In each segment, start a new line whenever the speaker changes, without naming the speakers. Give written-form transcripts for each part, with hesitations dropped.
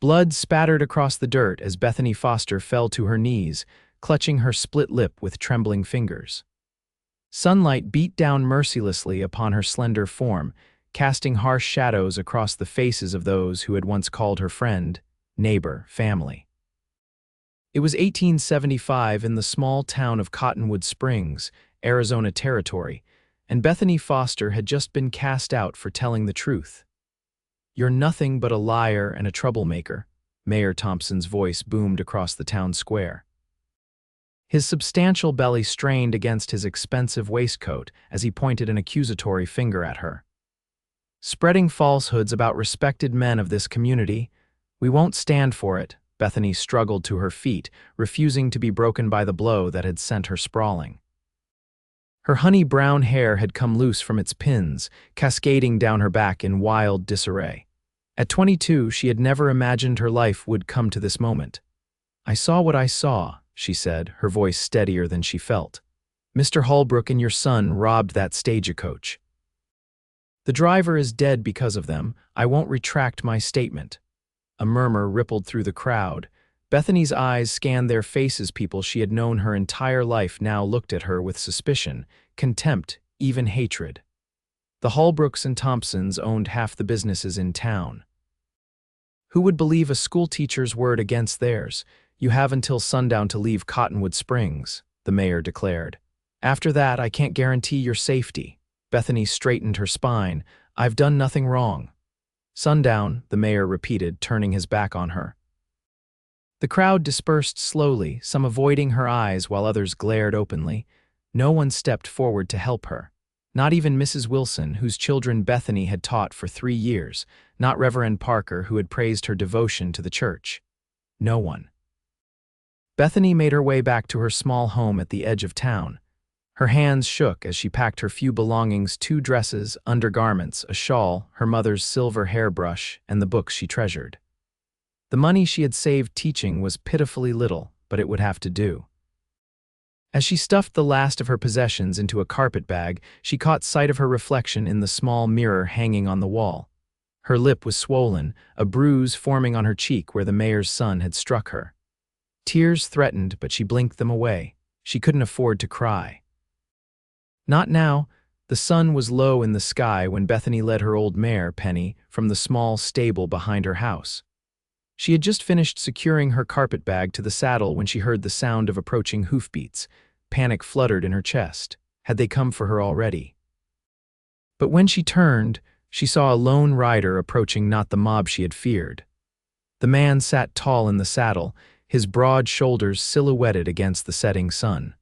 Blood spattered across the dirt as Bethany Foster fell to her knees, clutching her split lip with trembling fingers. Sunlight beat down mercilessly upon her slender form, casting harsh shadows across the faces of those who had once called her friend, neighbor, family. It was 1875 in the small town of Cottonwood Springs, Arizona Territory, and Bethany Foster had just been cast out for telling the truth. "You're nothing but a liar and a troublemaker," Mayor Thompson's voice boomed across the town square. His substantial belly strained against his expensive waistcoat as he pointed an accusatory finger at her. "Spreading falsehoods about respected men of this community. We won't stand for it." Bethany struggled to her feet, refusing to be broken by the blow that had sent her sprawling. Her honey-brown hair had come loose from its pins, cascading down her back in wild disarray. At 22, she had never imagined her life would come to this moment. "I saw what I saw," she said, her voice steadier than she felt. "Mr. Holbrook and your son robbed that stagecoach. The driver is dead because of them. I won't retract my statement." A murmur rippled through the crowd. Bethany's eyes scanned their faces. People she had known her entire life now looked at her with suspicion, contempt, even hatred. The Holbrooks and Thompsons owned half the businesses in town. Who would believe a schoolteacher's word against theirs? "You have until sundown to leave Cottonwood Springs," the mayor declared. "After that, I can't guarantee your safety." Bethany straightened her spine. "I've done nothing wrong." "Sundown," the mayor repeated, turning his back on her. The crowd dispersed slowly, some avoiding her eyes while others glared openly. No one stepped forward to help her. Not even Mrs. Wilson, whose children Bethany had taught for 3 years, not Reverend Parker, who had praised her devotion to the church. No one. Bethany made her way back to her small home at the edge of town. Her hands shook as she packed her few belongings: 2 dresses, undergarments, a shawl, her mother's silver hairbrush, and the books she treasured. The money she had saved teaching was pitifully little, but it would have to do. As she stuffed the last of her possessions into a carpet bag, she caught sight of her reflection in the small mirror hanging on the wall. Her lip was swollen, a bruise forming on her cheek where the mayor's son had struck her. Tears threatened, but she blinked them away. She couldn't afford to cry. Not now. The sun was low in the sky when Bethany led her old mare, Penny, from the small stable behind her house. She had just finished securing her carpet bag to the saddle when she heard the sound of approaching hoofbeats. Panic fluttered in her chest. Had they come for her already? But when she turned, she saw a lone rider approaching, not the mob she had feared. The man sat tall in the saddle, his broad shoulders silhouetted against the setting sun.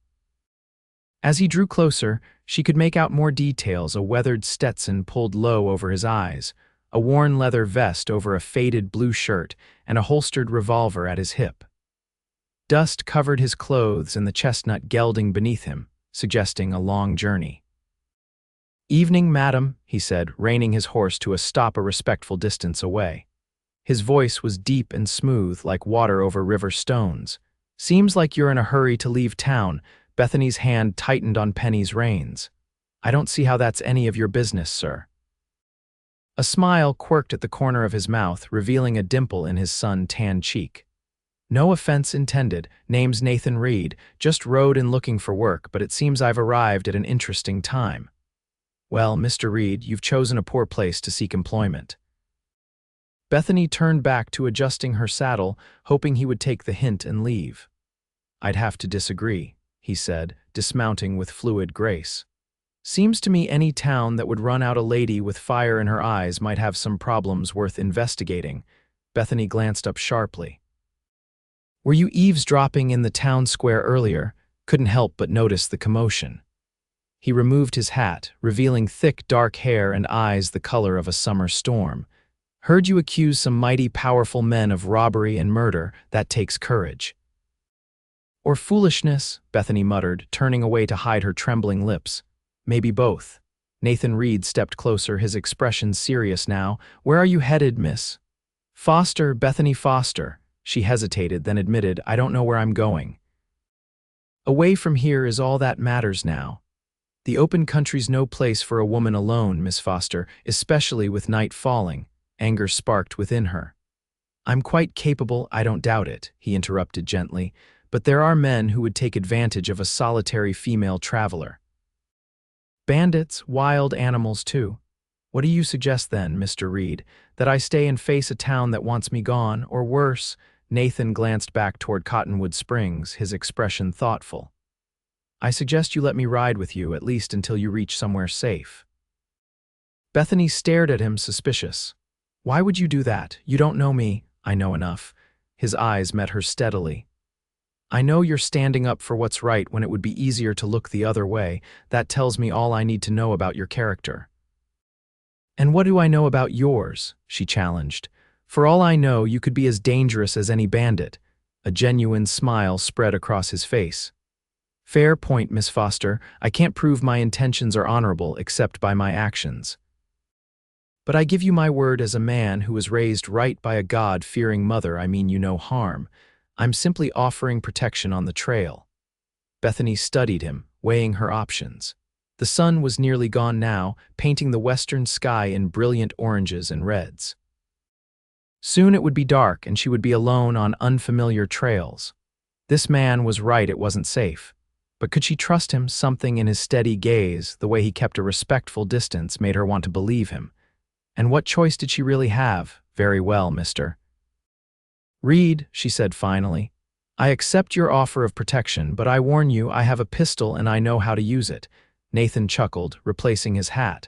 As he drew closer, she could make out more details: a weathered Stetson pulled low over his eyes, a worn leather vest over a faded blue shirt, and a holstered revolver at his hip. Dust covered his clothes and the chestnut gelding beneath him, suggesting a long journey. "Evening, madam," he said, reining his horse to a stop a respectful distance away. His voice was deep and smooth, like water over river stones. "Seems like you're in a hurry to leave town." Bethany's hand tightened on Penny's reins. "I don't see how that's any of your business, sir." A smile quirked at the corner of his mouth, revealing a dimple in his sun-tanned cheek. "No offense intended. Name's Nathan Reed. Just rode in looking for work, but it seems I've arrived at an interesting time." "Well, Mr. Reed, you've chosen a poor place to seek employment." Bethany turned back to adjusting her saddle, hoping he would take the hint and leave. "I'd have to disagree," he said, dismounting with fluid grace. "Seems to me any town that would run out a lady with fire in her eyes might have some problems worth investigating." Bethany glanced up sharply. "Were you eavesdropping in the town square earlier?" Couldn't help but notice the commotion. He removed his hat, revealing thick, dark hair and eyes the color of a summer storm. "Heard you accuse some mighty powerful men of robbery and murder. That takes courage." "Or foolishness," Bethany muttered, turning away to hide her trembling lips. "Maybe both." Nathan Reed stepped closer, his expression serious now. "Where are you headed, miss?" "Foster, Bethany Foster." She hesitated, then admitted, "I don't know where I'm going." "Away from here is all that matters now. The open country's no place for a woman alone, Miss Foster, especially with night falling." Anger sparked within her. I'm quite capable, I don't doubt it, he interrupted gently, but there are men who would take advantage of a solitary female traveler. Bandits, wild animals too. What do you suggest then, Mr. Reed, that I stay and face a town that wants me gone, or worse? Nathan glanced back toward Cottonwood Springs, his expression thoughtful. I suggest you let me ride with you, at least until you reach somewhere safe. Bethany stared at him, suspicious. Why would you do that? You don't know me. I know enough. His eyes met hers steadily. I know you're standing up for what's right when it would be easier to look the other way. That tells me all I need to know about your character. And what do I know about yours? She challenged. For all I know, you could be as dangerous as any bandit. A genuine smile spread across his face. Fair point, Miss Foster. I can't prove my intentions are honorable except by my actions. But I give you my word as a man who was raised right by a God-fearing mother, I mean you no harm. I'm simply offering protection on the trail. Bethany studied him, weighing her options. The sun was nearly gone now, painting the western sky in brilliant oranges and reds. Soon it would be dark and she would be alone on unfamiliar trails. This man was right, it wasn't safe. But could she trust him? Something in his steady gaze, the way he kept a respectful distance, made her want to believe him. And what choice did she really have? Very well, Mr. Reed, she said finally. I accept your offer of protection, but I warn you, I have a pistol and I know how to use it. Nathan chuckled, replacing his hat.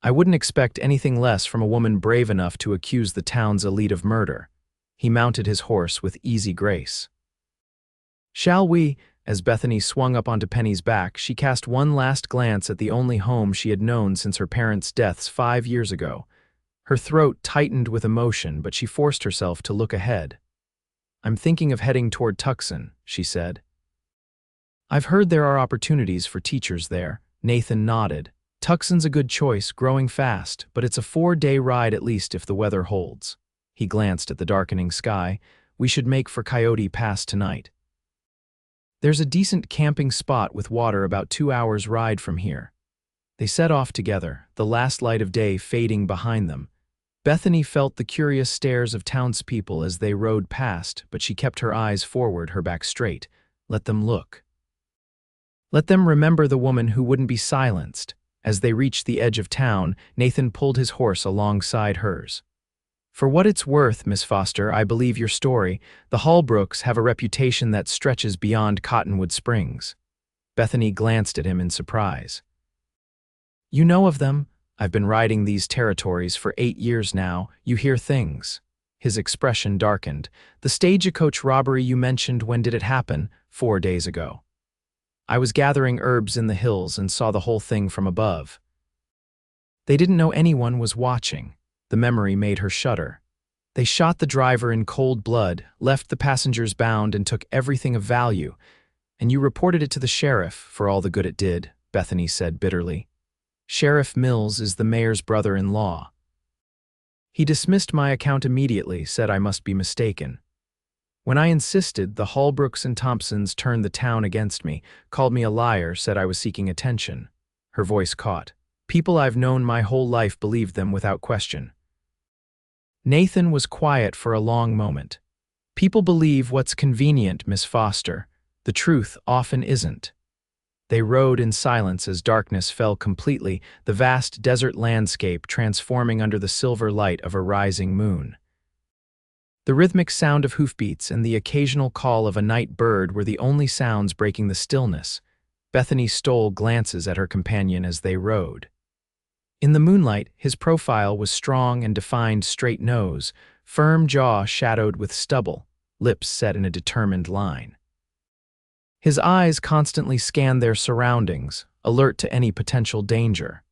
I wouldn't expect anything less from a woman brave enough to accuse the town's elite of murder. He mounted his horse with easy grace. Shall we? As Bethany swung up onto Penny's back, she cast one last glance at the only home she had known since her parents' deaths 5 years ago. Her throat tightened with emotion, but she forced herself to look ahead. I'm thinking of heading toward Tucson, she said. I've heard there are opportunities for teachers there. Nathan nodded. Tucson's a good choice, growing fast, but it's a 4-day ride at least if the weather holds. He glanced at the darkening sky. We should make for Coyote Pass tonight. There's a decent camping spot with water about 2 hours' ride from here. They set off together, the last light of day fading behind them. Bethany felt the curious stares of townspeople as they rode past, but she kept her eyes forward, her back straight. Let them look. Let them remember the woman who wouldn't be silenced. As they reached the edge of town, Nathan pulled his horse alongside hers. For what it's worth, Miss Foster, I believe your story. The Holbrooks have a reputation that stretches beyond Cottonwood Springs. Bethany glanced at him in surprise. You know of them? I've been riding these territories for 8 years now. You hear things. His expression darkened. The stagecoach robbery you mentioned, when did it happen? 4 days ago. I was gathering herbs in the hills and saw the whole thing from above. They didn't know anyone was watching. The memory made her shudder. They shot the driver in cold blood, left the passengers bound, and took everything of value. And you reported it to the sheriff, for all the good it did, Bethany said bitterly. Sheriff Mills is the mayor's brother-in-law. He dismissed my account immediately, said I must be mistaken. When I insisted, the Holbrooks and Thompsons turned the town against me, called me a liar, said I was seeking attention. Her voice caught. People I've known my whole life believed them without question. Nathan was quiet for a long moment. People believe what's convenient, Miss Foster. The truth often isn't. They rode in silence as darkness fell completely, the vast desert landscape transforming under the silver light of a rising moon. The rhythmic sound of hoofbeats and the occasional call of a night bird were the only sounds breaking the stillness. Bethany stole glances at her companion as they rode. In the moonlight, his profile was strong and defined, straight nose, firm jaw shadowed with stubble, lips set in a determined line. His eyes constantly scanned their surroundings, alert to any potential danger.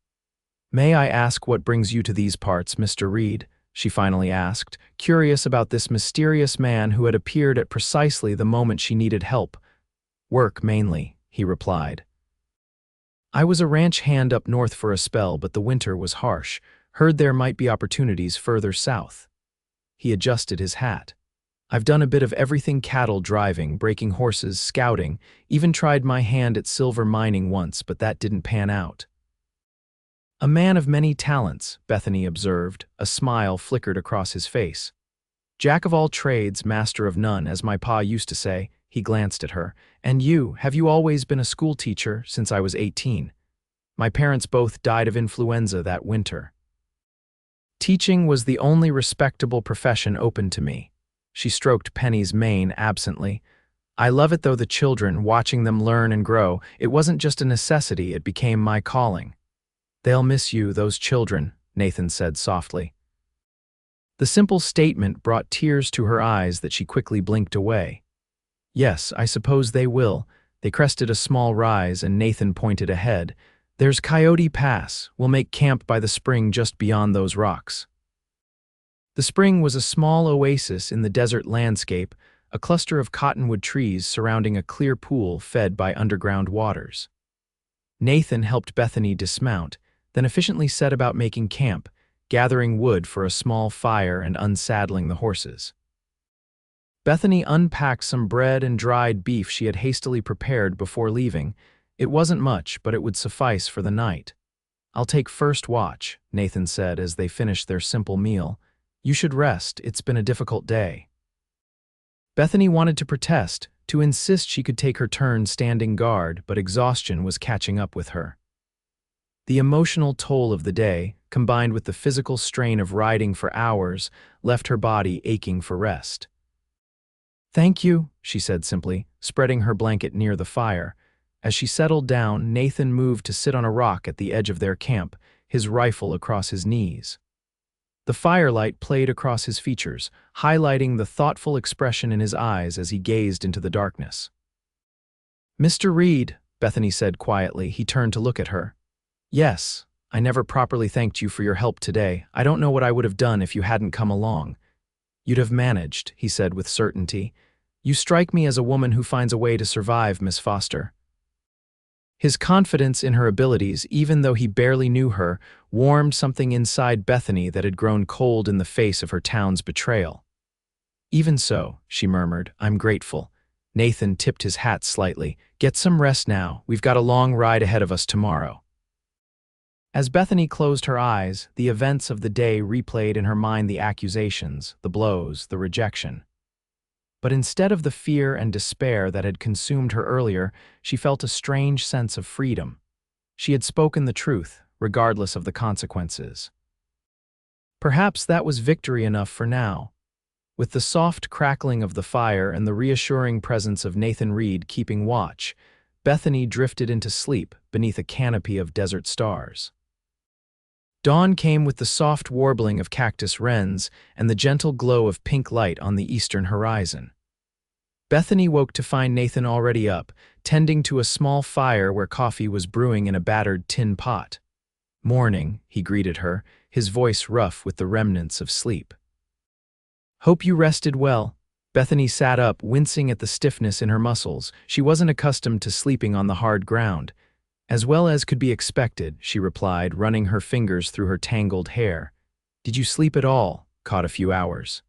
May I ask what brings you to these parts, Mr. Reed? She finally asked, curious about this mysterious man who had appeared at precisely the moment she needed help. Work, mainly, he replied. I was a ranch hand up north for a spell, but the winter was harsh. Heard there might be opportunities further south. He adjusted his hat. I've done a bit of everything: cattle driving, breaking horses, scouting, even tried my hand at silver mining once, but that didn't pan out. A man of many talents, Bethany observed. A smile flickered across his face. Jack of all trades, master of none, as my pa used to say. He glanced at her. And you, have you always been a school teacher since I was 18? My parents both died of influenza that winter. Teaching was the only respectable profession open to me. She stroked Penny's mane absently. I love it though, the children, watching them learn and grow. It wasn't just a necessity, it became my calling. They'll miss you, those children, Nathan said softly. The simple statement brought tears to her eyes that she quickly blinked away. Yes, I suppose they will. They crested a small rise and Nathan pointed ahead. There's Coyote Pass. We'll make camp by the spring just beyond those rocks. The spring was a small oasis in the desert landscape, a cluster of cottonwood trees surrounding a clear pool fed by underground waters. Nathan helped Bethany dismount, then efficiently set about making camp, gathering wood for a small fire and unsaddling the horses. Bethany unpacked some bread and dried beef she had hastily prepared before leaving. It wasn't much, but it would suffice for the night. I'll take first watch, Nathan said as they finished their simple meal. You should rest, it's been a difficult day. Bethany wanted to protest, to insist she could take her turn standing guard, but exhaustion was catching up with her. The emotional toll of the day, combined with the physical strain of riding for hours, left her body aching for rest. Thank you, she said simply, spreading her blanket near the fire. As she settled down, Nathan moved to sit on a rock at the edge of their camp, his rifle across his knees. The firelight played across his features, highlighting the thoughtful expression in his eyes as he gazed into the darkness. Mr. Reed, Bethany said quietly. He turned to look at her. Yes, I never properly thanked you for your help today. I don't know what I would have done if you hadn't come along. You'd have managed, he said with certainty. You strike me as a woman who finds a way to survive, Miss Foster. His confidence in her abilities, even though he barely knew her, warmed something inside Bethany that had grown cold in the face of her town's betrayal. Even so, she murmured, I'm grateful. Nathan tipped his hat slightly. Get some rest now. We've got a long ride ahead of us tomorrow. As Bethany closed her eyes, the events of the day replayed in her mind, the accusations, the blows, the rejection. But instead of the fear and despair that had consumed her earlier, she felt a strange sense of freedom. She had spoken the truth, regardless of the consequences. Perhaps that was victory enough for now. With the soft crackling of the fire and the reassuring presence of Nathan Reed keeping watch, Bethany drifted into sleep beneath a canopy of desert stars. Dawn came with the soft warbling of cactus wrens and the gentle glow of pink light on the eastern horizon. Bethany woke to find Nathan already up, tending to a small fire where coffee was brewing in a battered tin pot. Morning, he greeted her, his voice rough with the remnants of sleep. Hope you rested well. Bethany sat up, wincing at the stiffness in her muscles. She wasn't accustomed to sleeping on the hard ground. As well as could be expected, she replied, running her fingers through her tangled hair. Did you sleep at all? Caught a few hours.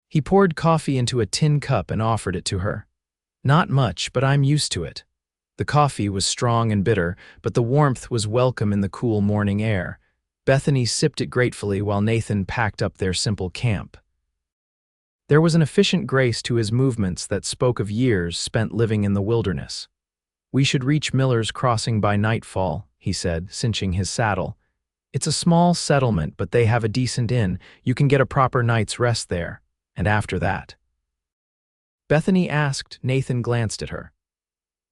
He poured coffee into a tin cup and offered it to her. Not much, but I'm used to it. The coffee was strong and bitter, but the warmth was welcome in the cool morning air. Bethany sipped it gratefully while Nathan packed up their simple camp. There was an efficient grace to his movements that spoke of years spent living in the wilderness. We should reach Miller's Crossing by nightfall, he said, cinching his saddle. It's a small settlement, but they have a decent inn. You can get a proper night's rest there. And after that. Bethany asked. Nathan glanced at her.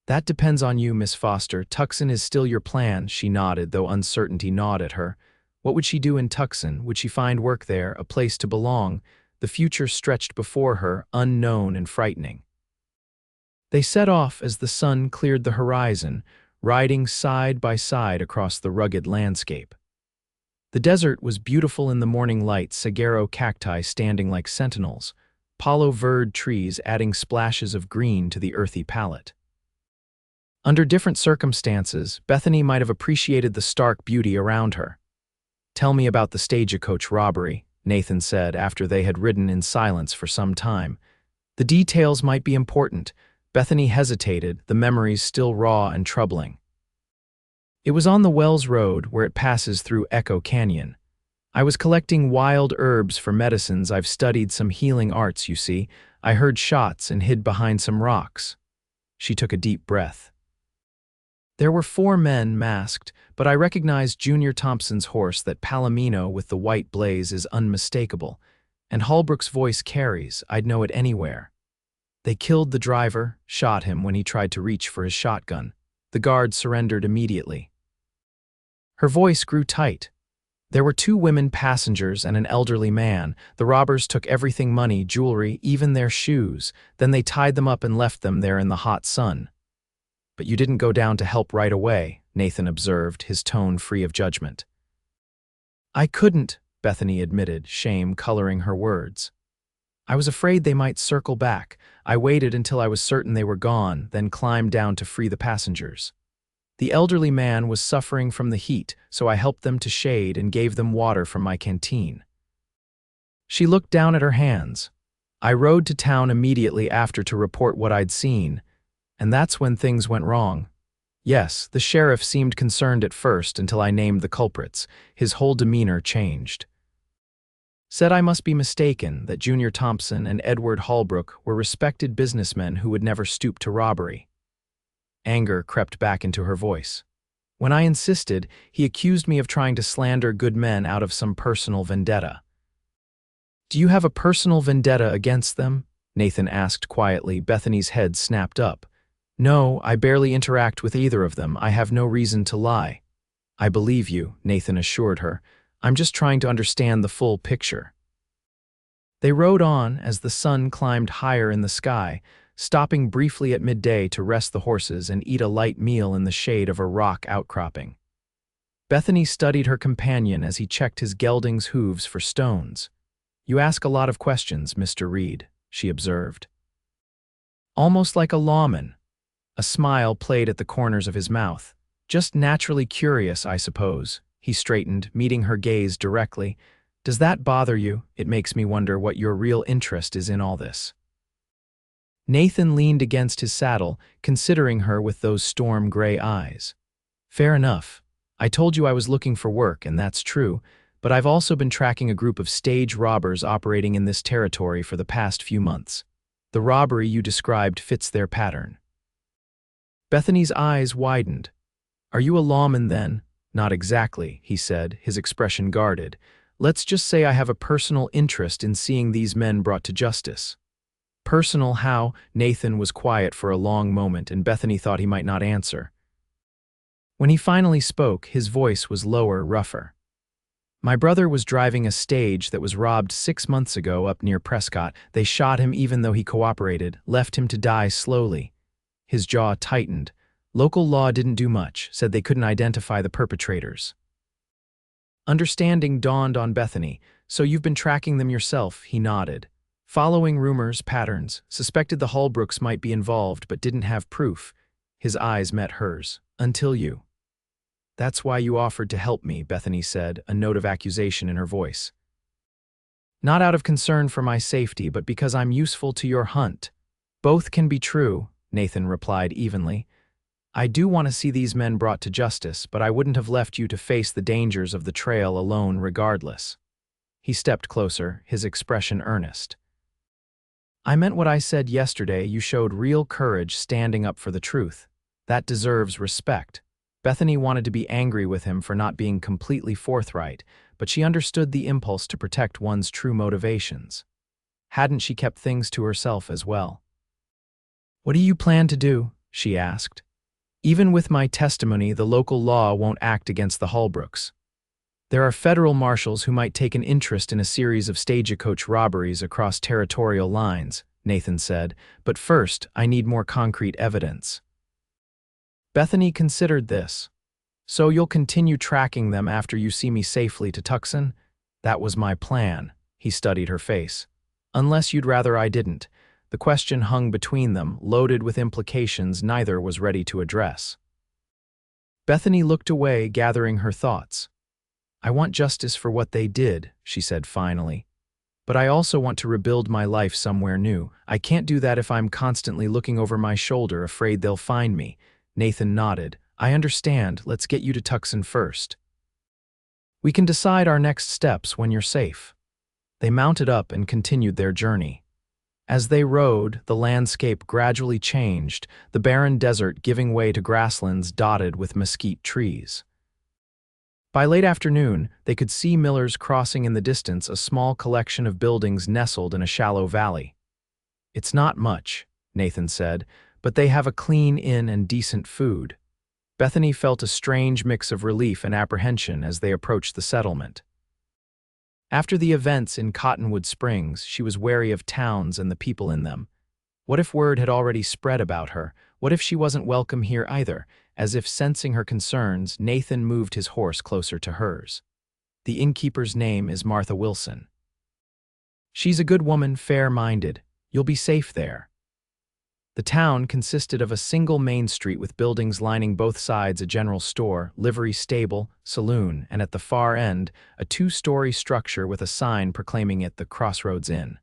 That depends on you, Miss Foster. Tucson is still your plan, she nodded, though uncertainty gnawed at her. What would she do in Tucson? Would she find work there, a place to belong? The future stretched before her, unknown and frightening. They set off as the sun cleared the horizon, riding side by side across the rugged landscape. The desert was beautiful in the morning light, saguaro cacti standing like sentinels, palo verde trees adding splashes of green to the earthy palette. Under different circumstances, Bethany might have appreciated the stark beauty around her. Tell me about the stagecoach robbery, Nathan said after they had ridden in silence for some time. The details might be important. Bethany hesitated, the memories still raw and troubling. It was on the Wells Road where it passes through Echo Canyon. I was collecting wild herbs for medicines. I've studied some healing arts, you see. I heard shots and hid behind some rocks. She took a deep breath. There were 4 men masked, but I recognized Junior Thompson's horse. That Palomino with the white blaze is unmistakable, and Holbrook's voice carries. I'd know it anywhere. They killed the driver, shot him when he tried to reach for his shotgun. The guard surrendered immediately. Her voice grew tight. There were 2 women passengers and an elderly man. The robbers took everything: money, jewelry, even their shoes. Then they tied them up and left them there in the hot sun. But you didn't go down to help right away, Nathan observed, his tone free of judgment. I couldn't, Bethany admitted, shame coloring her words. I was afraid they might circle back. I waited until I was certain they were gone, then climbed down to free the passengers. The elderly man was suffering from the heat, so I helped them to shade and gave them water from my canteen. She looked down at her hands. I rode to town immediately after to report what I'd seen, and that's when things went wrong. Yes, the sheriff seemed concerned at first until I named the culprits. His whole demeanor changed. Said I must be mistaken, that Junior Thompson and Edward Holbrook were respected businessmen who would never stoop to robbery. Anger crept back into her voice. When I insisted, he accused me of trying to slander good men out of some personal vendetta. Do you have a personal vendetta against them? Nathan asked quietly. Bethany's head snapped up. No, I barely interact with either of them. I have no reason to lie. I believe you, Nathan assured her. I'm just trying to understand the full picture. They rode on as the sun climbed higher in the sky, stopping briefly at midday to rest the horses and eat a light meal in the shade of a rock outcropping. Bethany studied her companion as he checked his gelding's hooves for stones. You ask a lot of questions, Mr. Reed, she observed. Almost like a lawman. A smile played at the corners of his mouth. Just naturally curious, I suppose. He straightened, meeting her gaze directly. Does that bother you? It makes me wonder what your real interest is in all this. Nathan leaned against his saddle, considering her with those storm-gray eyes. Fair enough. I told you I was looking for work, and that's true, but I've also been tracking a group of stage robbers operating in this territory for the past few months. The robbery you described fits their pattern. Bethany's eyes widened. Are you a lawman then? Not exactly, he said, his expression guarded. Let's just say I have a personal interest in seeing these men brought to justice. Personal how? Nathan was quiet for a long moment, and Bethany thought he might not answer. When he finally spoke, his voice was lower, rougher. My brother was driving a stage that was robbed 6 months ago up near Prescott. They shot him even though he cooperated, left him to die slowly. His jaw tightened. Local law didn't do much, said they couldn't identify the perpetrators. Understanding dawned on Bethany. So you've been tracking them yourself, he nodded. Following rumors, patterns, suspected the Holbrooks might be involved but didn't have proof. His eyes met hers. Until you. That's why you offered to help me, Bethany said, a note of accusation in her voice. Not out of concern for my safety, but because I'm useful to your hunt. Both can be true, Nathan replied evenly. I do want to see these men brought to justice, but I wouldn't have left you to face the dangers of the trail alone regardless. He stepped closer, his expression earnest. I meant what I said yesterday. You showed real courage standing up for the truth. That deserves respect. Bethany wanted to be angry with him for not being completely forthright, but she understood the impulse to protect one's true motivations. Hadn't she kept things to herself as well? What do you plan to do? She asked. Even with my testimony, the local law won't act against the Holbrooks. There are federal marshals who might take an interest in a series of stagecoach robberies across territorial lines, Nathan said, but first, I need more concrete evidence. Bethany considered this. So you'll continue tracking them after you see me safely to Tucson? That was my plan. He studied her face. Unless you'd rather I didn't. The question hung between them, loaded with implications neither was ready to address. Bethany looked away, gathering her thoughts. I want justice for what they did, she said finally. But I also want to rebuild my life somewhere new. I can't do that if I'm constantly looking over my shoulder, afraid they'll find me. Nathan nodded. I understand. Let's get you to Tucson first. We can decide our next steps when you're safe." They mounted up and continued their journey. As they rode, the landscape gradually changed, the barren desert giving way to grasslands dotted with mesquite trees. By late afternoon, they could see Millers crossing in the distance a small collection of buildings nestled in a shallow valley. "It's not much," Nathan said, "but they have a clean inn and decent food." Bethany felt a strange mix of relief and apprehension as they approached the settlement. After the events in Cottonwood Springs, she was wary of towns and the people in them. What if word had already spread about her? What if she wasn't welcome here either? As if sensing her concerns, Nathan moved his horse closer to hers. "The innkeeper's name is Martha Wilson. She's a good woman, fair-minded. You'll be safe there." The town consisted of a single main street with buildings lining both sides, a general store, livery stable, saloon, and at the far end, a two-story structure with a sign proclaiming it the Crossroads Inn.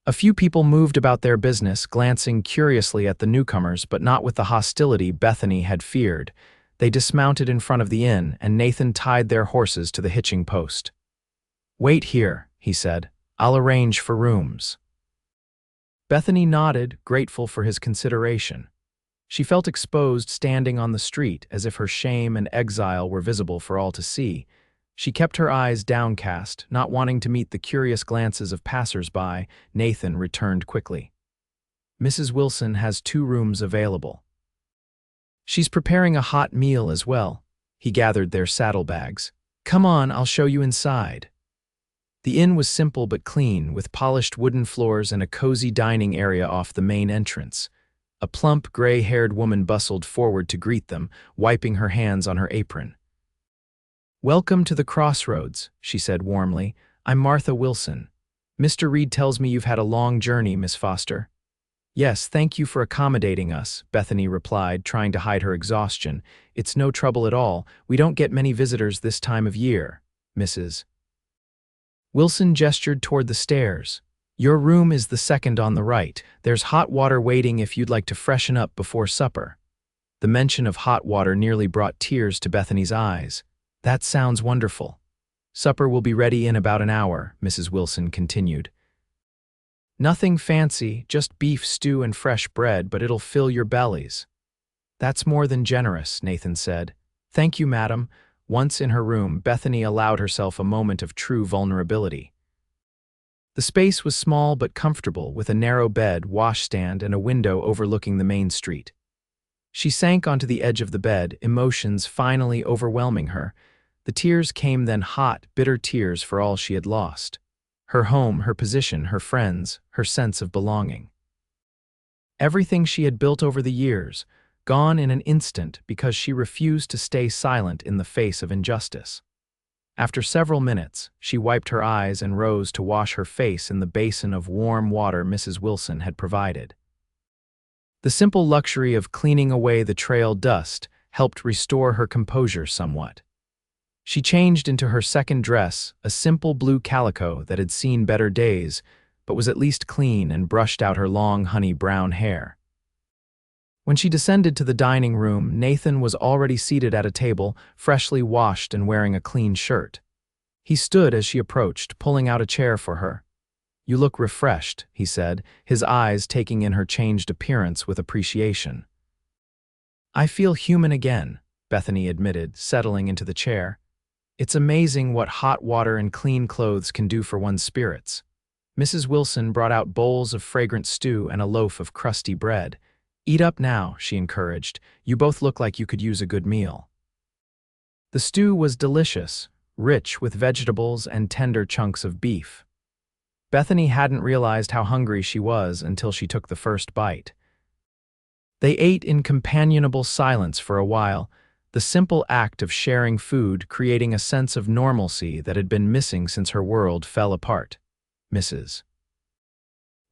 A few people moved about their business, glancing curiously at the newcomers, but not with the hostility Bethany had feared. They dismounted in front of the inn, and Nathan tied their horses to the hitching post. "Wait here," he said. "I'll arrange for rooms." Bethany nodded, grateful for his consideration. She felt exposed standing on the street, as if her shame and exile were visible for all to see. She kept her eyes downcast, not wanting to meet the curious glances of passers-by. Nathan returned quickly. "Mrs. Wilson has 2 rooms available. She's preparing a hot meal as well." He gathered their saddlebags. "Come on, I'll show you inside." The inn was simple but clean, with polished wooden floors and a cozy dining area off the main entrance. A plump, gray-haired woman bustled forward to greet them, wiping her hands on her apron. "Welcome to the Crossroads," she said warmly. "I'm Martha Wilson. Mr. Reed tells me you've had a long journey, Miss Foster." "Yes, thank you for accommodating us," Bethany replied, trying to hide her exhaustion. "It's no trouble at all. We don't get many visitors this time of year, Mrs. Wilson gestured toward the stairs. "Your room is the second on the right. There's hot water waiting if you'd like to freshen up before supper." The mention of hot water nearly brought tears to Bethany's eyes. "That sounds wonderful." "Supper will be ready in about an hour," Mrs. Wilson continued. "Nothing fancy, just beef stew and fresh bread, but it'll fill your bellies." "That's more than generous," Nathan said. "Thank you, madam." Once in her room, Bethany allowed herself a moment of true vulnerability. The space was small but comfortable, with a narrow bed, washstand, and a window overlooking the main street. She sank onto the edge of the bed, emotions finally overwhelming her. The tears came then, hot, bitter tears for all she had lost. Her home, her position, her friends, her sense of belonging. Everything she had built over the years, gone in an instant because she refused to stay silent in the face of injustice. After several minutes, she wiped her eyes and rose to wash her face in the basin of warm water Mrs. Wilson had provided. The simple luxury of cleaning away the trail dust helped restore her composure somewhat. She changed into her second dress, a simple blue calico that had seen better days, but was at least clean, and brushed out her long honey-brown hair. When she descended to the dining room, Nathan was already seated at a table, freshly washed and wearing a clean shirt. He stood as she approached, pulling out a chair for her. "You look refreshed," he said, his eyes taking in her changed appearance with appreciation. "I feel human again," Bethany admitted, settling into the chair. "It's amazing what hot water and clean clothes can do for one's spirits." Mrs. Wilson brought out bowls of fragrant stew and a loaf of crusty bread. "Eat up now," she encouraged. "You both look like you could use a good meal." The stew was delicious, rich with vegetables and tender chunks of beef. Bethany hadn't realized how hungry she was until she took the first bite. They ate in companionable silence for a while, the simple act of sharing food creating a sense of normalcy that had been missing since her world fell apart. "Mrs.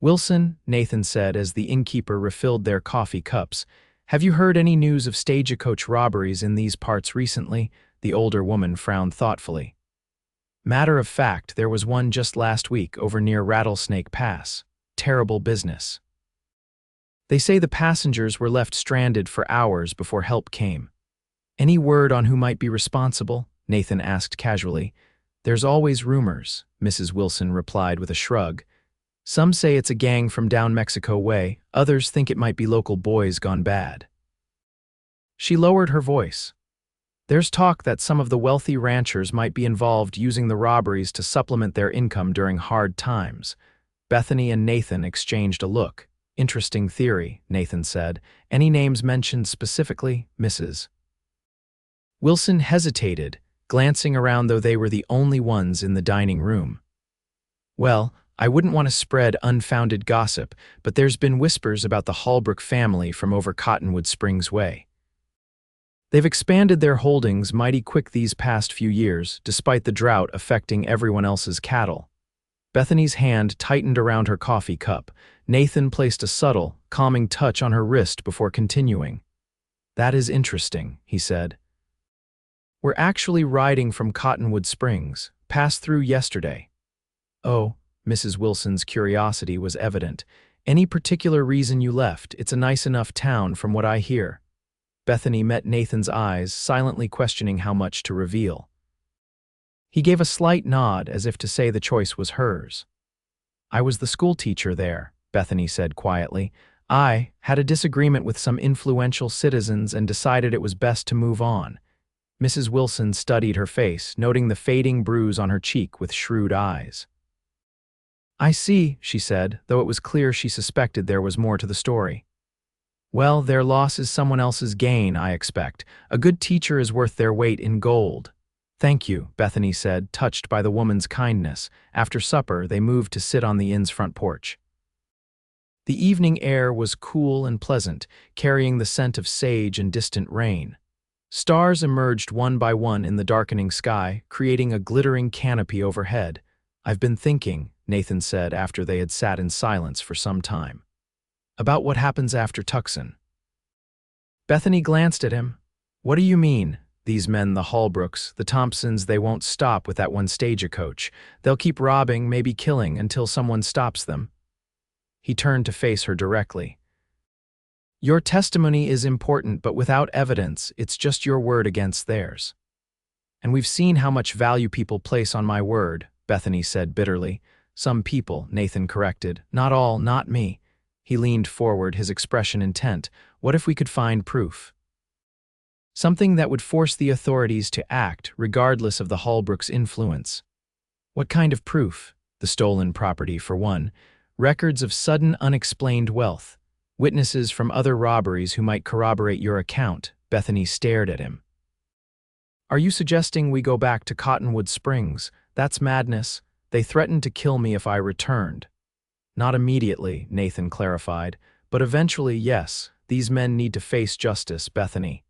Wilson," Nathan said as the innkeeper refilled their coffee cups, "have you heard any news of stagecoach robberies in these parts recently?" The older woman frowned thoughtfully. "Matter of fact, there was one just last week over near Rattlesnake Pass. Terrible business. They say the passengers were left stranded for hours before help came. Any word on who might be responsible?" Nathan asked casually. There's always rumors, Mrs. Wilson replied with a shrug. Some say it's a gang from down Mexico way, others think it might be local boys gone bad. She lowered her voice. There's talk that some of the wealthy ranchers might be involved using the robberies to supplement their income during hard times. Bethany and Nathan exchanged a look. Interesting theory, Nathan said. Any names mentioned specifically, Mrs. Wilson hesitated, glancing around though they were the only ones in the dining room. Well, I wouldn't want to spread unfounded gossip, but there's been whispers about the Holbrook family from over Cottonwood Springs way. They've expanded their holdings mighty quick these past few years, despite the drought affecting everyone else's cattle. Bethany's hand tightened around her coffee cup. Nathan placed a subtle, calming touch on her wrist before continuing. That is interesting, he said. We're actually riding from Cottonwood Springs, passed through yesterday. Oh, Mrs. Wilson's curiosity was evident. Any particular reason you left? It's a nice enough town from what I hear. Bethany met Nathan's eyes, silently questioning how much to reveal. He gave a slight nod as if to say the choice was hers. I was the school teacher there, Bethany said quietly. I had a disagreement with some influential citizens and decided it was best to move on. Mrs. Wilson studied her face, noting the fading bruise on her cheek with shrewd eyes. I see, she said, though it was clear she suspected there was more to the story. Well, their loss is someone else's gain, I expect. A good teacher is worth their weight in gold. Thank you, Bethany said, touched by the woman's kindness. After supper, they moved to sit on the inn's front porch. The evening air was cool and pleasant, carrying the scent of sage and distant rain. Stars emerged one by one in the darkening sky, creating a glittering canopy overhead. I've been thinking, Nathan said after they had sat in silence for some time. About what happens after Tucson. Bethany glanced at him. What do you mean? These men, the Holbrooks, the Thompsons, they won't stop with that one stagecoach. They'll keep robbing, maybe killing, until someone stops them. He turned to face her directly. Your testimony is important, but without evidence, it's just your word against theirs. And we've seen how much value people place on my word, Bethany said bitterly. Some people, Nathan corrected. Not all, not me. He leaned forward, his expression intent. What if we could find proof? Something that would force the authorities to act, regardless of the Holbrooks' influence. What kind of proof? The stolen property, for one. Records of sudden, unexplained wealth. Witnesses from other robberies who might corroborate your account. Bethany stared at him. Are you suggesting we go back to Cottonwood Springs? That's madness. They threatened to kill me if I returned. Not immediately, Nathan clarified, but eventually, yes, these men need to face justice, Bethany.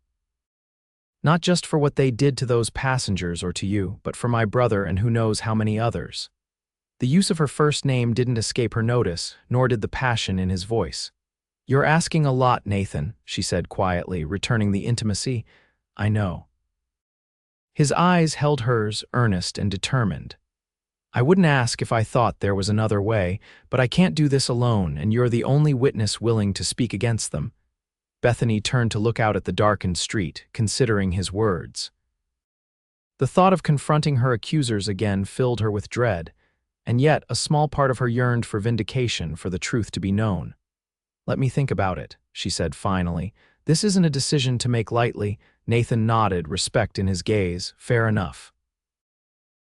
Not just for what they did to those passengers or to you, but for my brother and who knows how many others. The use of her first name didn't escape her notice, nor did the passion in his voice. You're asking a lot, Nathan, she said quietly, returning the intimacy. I know. His eyes held hers, earnest and determined. I wouldn't ask if I thought there was another way, but I can't do this alone, and you're the only witness willing to speak against them. Bethany turned to look out at the darkened street, considering his words. The thought of confronting her accusers again filled her with dread, and yet a small part of her yearned for vindication, for the truth to be known. Let me think about it, she said finally. This isn't a decision to make lightly. Nathan nodded, respect in his gaze. Fair enough.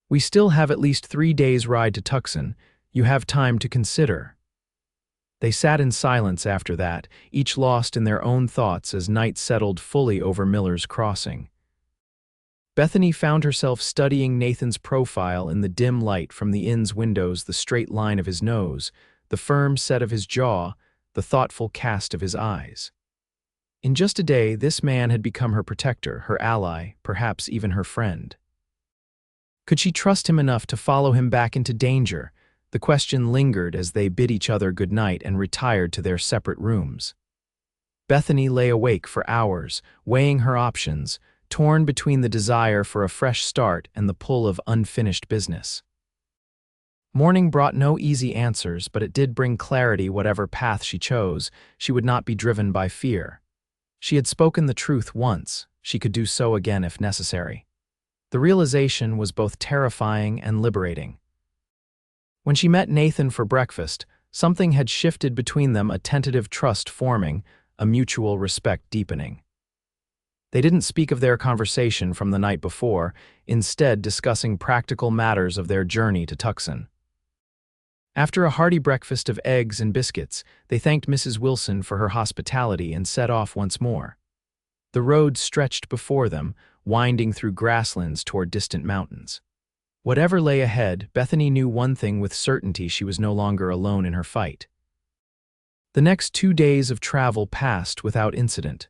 We still have at least 3 days' ride to Tucson. You have time to consider. They sat in silence after that, each lost in their own thoughts as night settled fully over Miller's Crossing. Bethany found herself studying Nathan's profile in the dim light from the inn's windows, the straight line of his nose, the firm set of his jaw, the thoughtful cast of his eyes. In just a day, this man had become her protector, her ally, perhaps even her friend. Could she trust him enough to follow him back into danger? The question lingered as they bid each other good night and retired to their separate rooms. Bethany lay awake for hours, weighing her options, torn between the desire for a fresh start and the pull of unfinished business. Morning brought no easy answers, but it did bring clarity. Whatever path she chose, she would not be driven by fear. She had spoken the truth once. She could do so again if necessary. The realization was both terrifying and liberating. When she met Nathan for breakfast, something had shifted between them, a tentative trust forming, a mutual respect deepening. They didn't speak of their conversation from the night before, instead discussing practical matters of their journey to Tucson. After a hearty breakfast of eggs and biscuits, they thanked Mrs. Wilson for her hospitality and set off once more. The road stretched before them, winding through grasslands toward distant mountains. Whatever lay ahead, Bethany knew one thing with certainty: she was no longer alone in her fight. The next 2 days of travel passed without incident.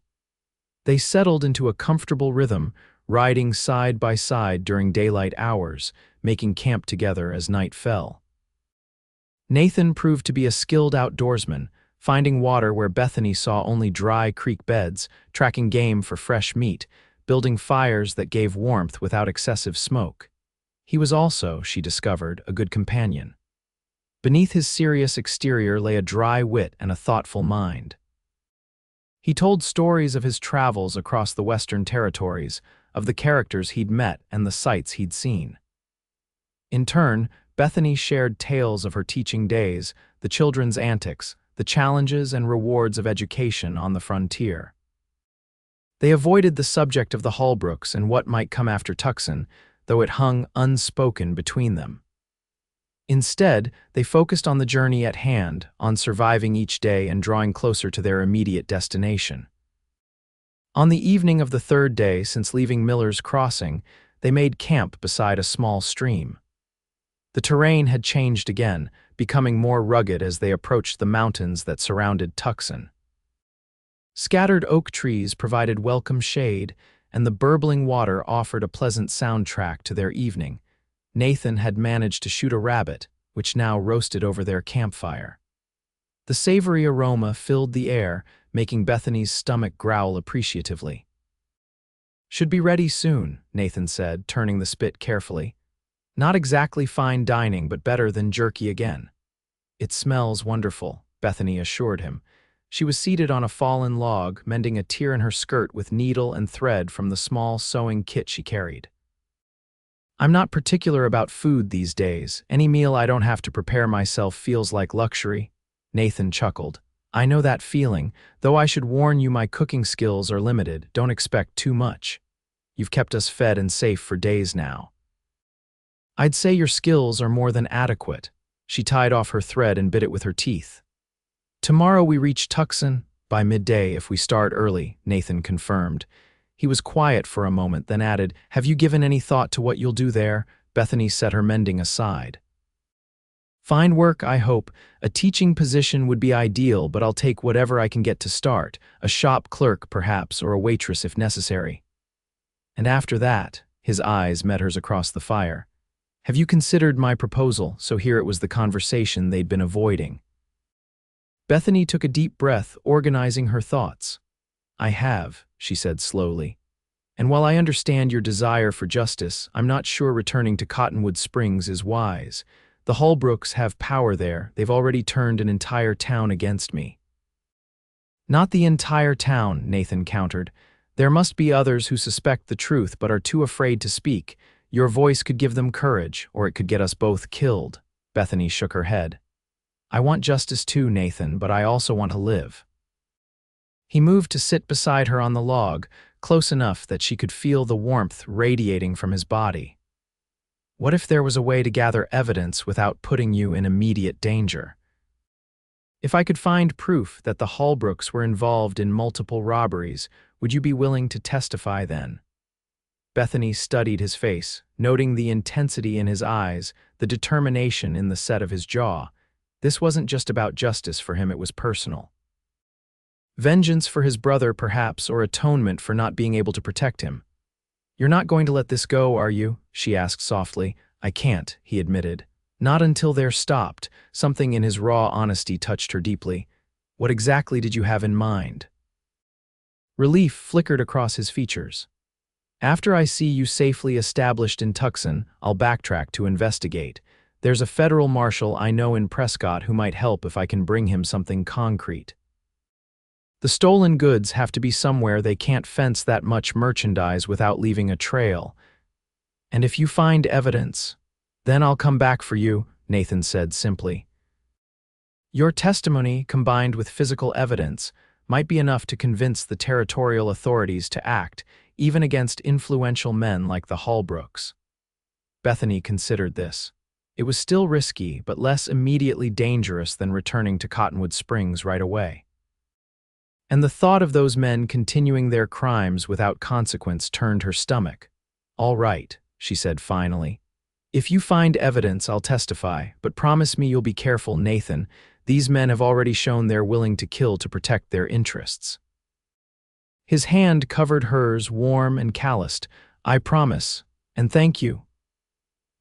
They settled into a comfortable rhythm, riding side by side during daylight hours, making camp together as night fell. Nathan proved to be a skilled outdoorsman, finding water where Bethany saw only dry creek beds, tracking game for fresh meat, building fires that gave warmth without excessive smoke. He was also, she discovered, a good companion. Beneath his serious exterior lay a dry wit and a thoughtful mind. He told stories of his travels across the Western Territories, of the characters he'd met and the sights he'd seen. In turn, Bethany shared tales of her teaching days, the children's antics, the challenges and rewards of education on the frontier. They avoided the subject of the Holbrooks and what might come after Tucson, though it hung unspoken between them. Instead, they focused on the journey at hand, on surviving each day and drawing closer to their immediate destination. On the evening of the third day since leaving Miller's Crossing, they made camp beside a small stream. The terrain had changed again, becoming more rugged as they approached the mountains that surrounded Tucson. Scattered oak trees provided welcome shade, and the burbling water offered a pleasant soundtrack to their evening. Nathan had managed to shoot a rabbit, which now roasted over their campfire. The savory aroma filled the air, making Bethany's stomach growl appreciatively. "Should be ready soon," Nathan said, turning the spit carefully. "Not exactly fine dining, but better than jerky again." "It smells wonderful," Bethany assured him. She was seated on a fallen log, mending a tear in her skirt with needle and thread from the small sewing kit she carried. "I'm not particular about food these days. Any meal I don't have to prepare myself feels like luxury." Nathan chuckled. "I know that feeling, though I should warn you my cooking skills are limited. Don't expect too much. You've kept us fed and safe for days now." "I'd say your skills are more than adequate." She tied off her thread and bit it with her teeth. "Tomorrow we reach Tucson, by midday if we start early," Nathan confirmed. He was quiet for a moment, then added, "Have you given any thought to what you'll do there?" Bethany set her mending aside. "Fine work, I hope. A teaching position would be ideal, but I'll take whatever I can get to start. A shop clerk, perhaps, or a waitress if necessary." "And after that," his eyes met hers across the fire, "have you considered my proposal?" So here it was the conversation they'd been avoiding. Bethany took a deep breath, organizing her thoughts. "I have," she said slowly. "And while I understand your desire for justice, I'm not sure returning to Cottonwood Springs is wise. The Holbrooks have power there. They've already turned an entire town against me." "Not the entire town," Nathan countered. "There must be others who suspect the truth but are too afraid to speak. Your voice could give them courage, or it could get us both killed." Bethany shook her head. "I want justice too, Nathan, but I also want to live." He moved to sit beside her on the log, close enough that she could feel the warmth radiating from his body. "What if there was a way to gather evidence without putting you in immediate danger? If I could find proof that the Holbrooks were involved in multiple robberies, would you be willing to testify then?" Bethany studied his face, noting the intensity in his eyes, the determination in the set of his jaw. This wasn't just about justice for him, it was personal. Vengeance for his brother, perhaps, or atonement for not being able to protect him. "You're not going to let this go, are you?" she asked softly. "I can't," he admitted. "Not until they're stopped." Something in his raw honesty touched her deeply. "What exactly did you have in mind?" Relief flickered across his features. "After I see you safely established in Tucson, I'll backtrack to investigate. There's a federal marshal I know in Prescott who might help if I can bring him something concrete. The stolen goods have to be somewhere. They can't fence that much merchandise without leaving a trail." "And if you find evidence, then I'll come back for you," Nathan said simply. "Your testimony, combined with physical evidence, might be enough to convince the territorial authorities to act, even against influential men like the Holbrooks." Bethany considered this. It was still risky, but less immediately dangerous than returning to Cottonwood Springs right away. And the thought of those men continuing their crimes without consequence turned her stomach. "All right," she said finally. "If you find evidence, I'll testify, but promise me you'll be careful, Nathan. These men have already shown they're willing to kill to protect their interests." His hand covered hers, warm and calloused. "I promise, and thank you."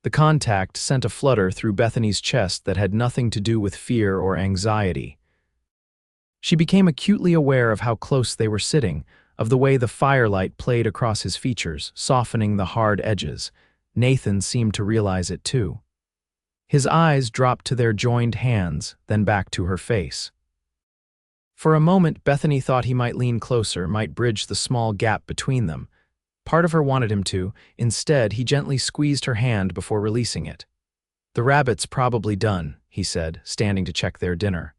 The contact sent a flutter through Bethany's chest that had nothing to do with fear or anxiety. She became acutely aware of how close they were sitting, of the way the firelight played across his features, softening the hard edges. Nathan seemed to realize it too. His eyes dropped to their joined hands, then back to her face. For a moment, Bethany thought he might lean closer, might bridge the small gap between them. Part of her wanted him to. Instead, he gently squeezed her hand before releasing it. "The rabbit's probably done," he said, standing to check their dinner.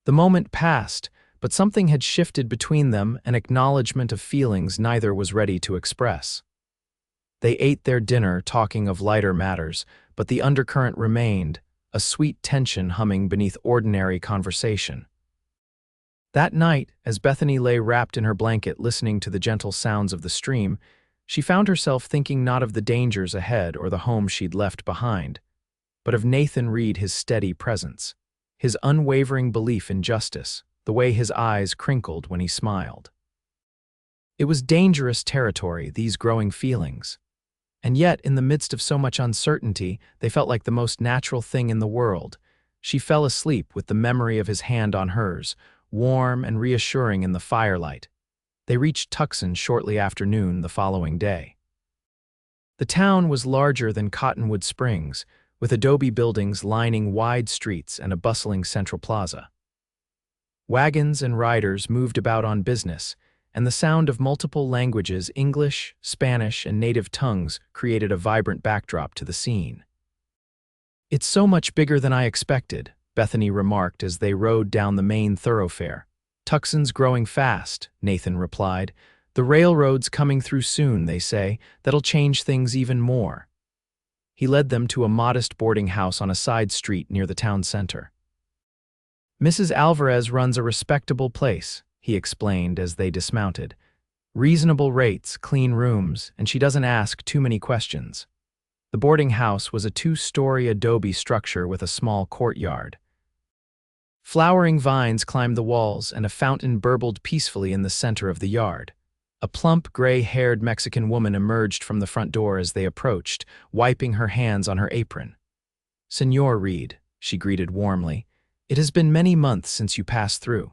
The moment passed, but something had shifted between them, an acknowledgement of feelings neither was ready to express. They ate their dinner, talking of lighter matters, but the undercurrent remained, a sweet tension humming beneath ordinary conversation. That night, as Bethany lay wrapped in her blanket listening to the gentle sounds of the stream, she found herself thinking not of the dangers ahead or the home she'd left behind, but of Nathan Reed, his steady presence, his unwavering belief in justice, the way his eyes crinkled when he smiled. It was dangerous territory, these growing feelings. And yet, in the midst of so much uncertainty, they felt like the most natural thing in the world. She fell asleep with the memory of his hand on hers, warm and reassuring in the firelight. They reached Tucson shortly after noon the following day. The town was larger than Cottonwood Springs, with adobe buildings lining wide streets and a bustling central plaza. Wagons and riders moved about on business, and the sound of multiple languages, English, Spanish, and native tongues, created a vibrant backdrop to the scene. "It's so much bigger than I expected," Bethany remarked as they rode down the main thoroughfare. "Tucson's growing fast," Nathan replied. "The railroad's coming through soon, they say. That'll change things even more." He led them to a modest boarding house on a side street near the town center. "Mrs. Alvarez runs a respectable place," he explained as they dismounted. "Reasonable rates, clean rooms, and she doesn't ask too many questions." The boarding house was a 2-story adobe structure with a small courtyard. Flowering vines climbed the walls, and a fountain burbled peacefully in the center of the yard. A plump, gray-haired Mexican woman emerged from the front door as they approached, wiping her hands on her apron. "Señor Reed," she greeted warmly, "it has been many months since you passed through."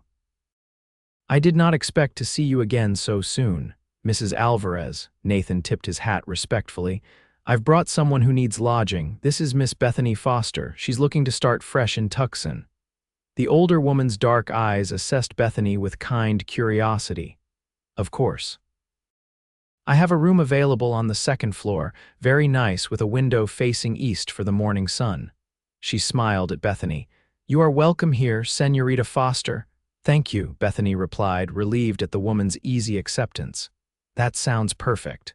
"I did not expect to see you again so soon, Mrs. Alvarez," Nathan tipped his hat respectfully. "I've brought someone who needs lodging. This is Miss Bethany Foster. She's looking to start fresh in Tucson." The older woman's dark eyes assessed Bethany with kind curiosity. "Of course. I have a room available on the 2nd floor, very nice with a window facing east for the morning sun." She smiled at Bethany. "You are welcome here, Señorita Foster." "Thank you," Bethany replied, relieved at the woman's easy acceptance. "That sounds perfect."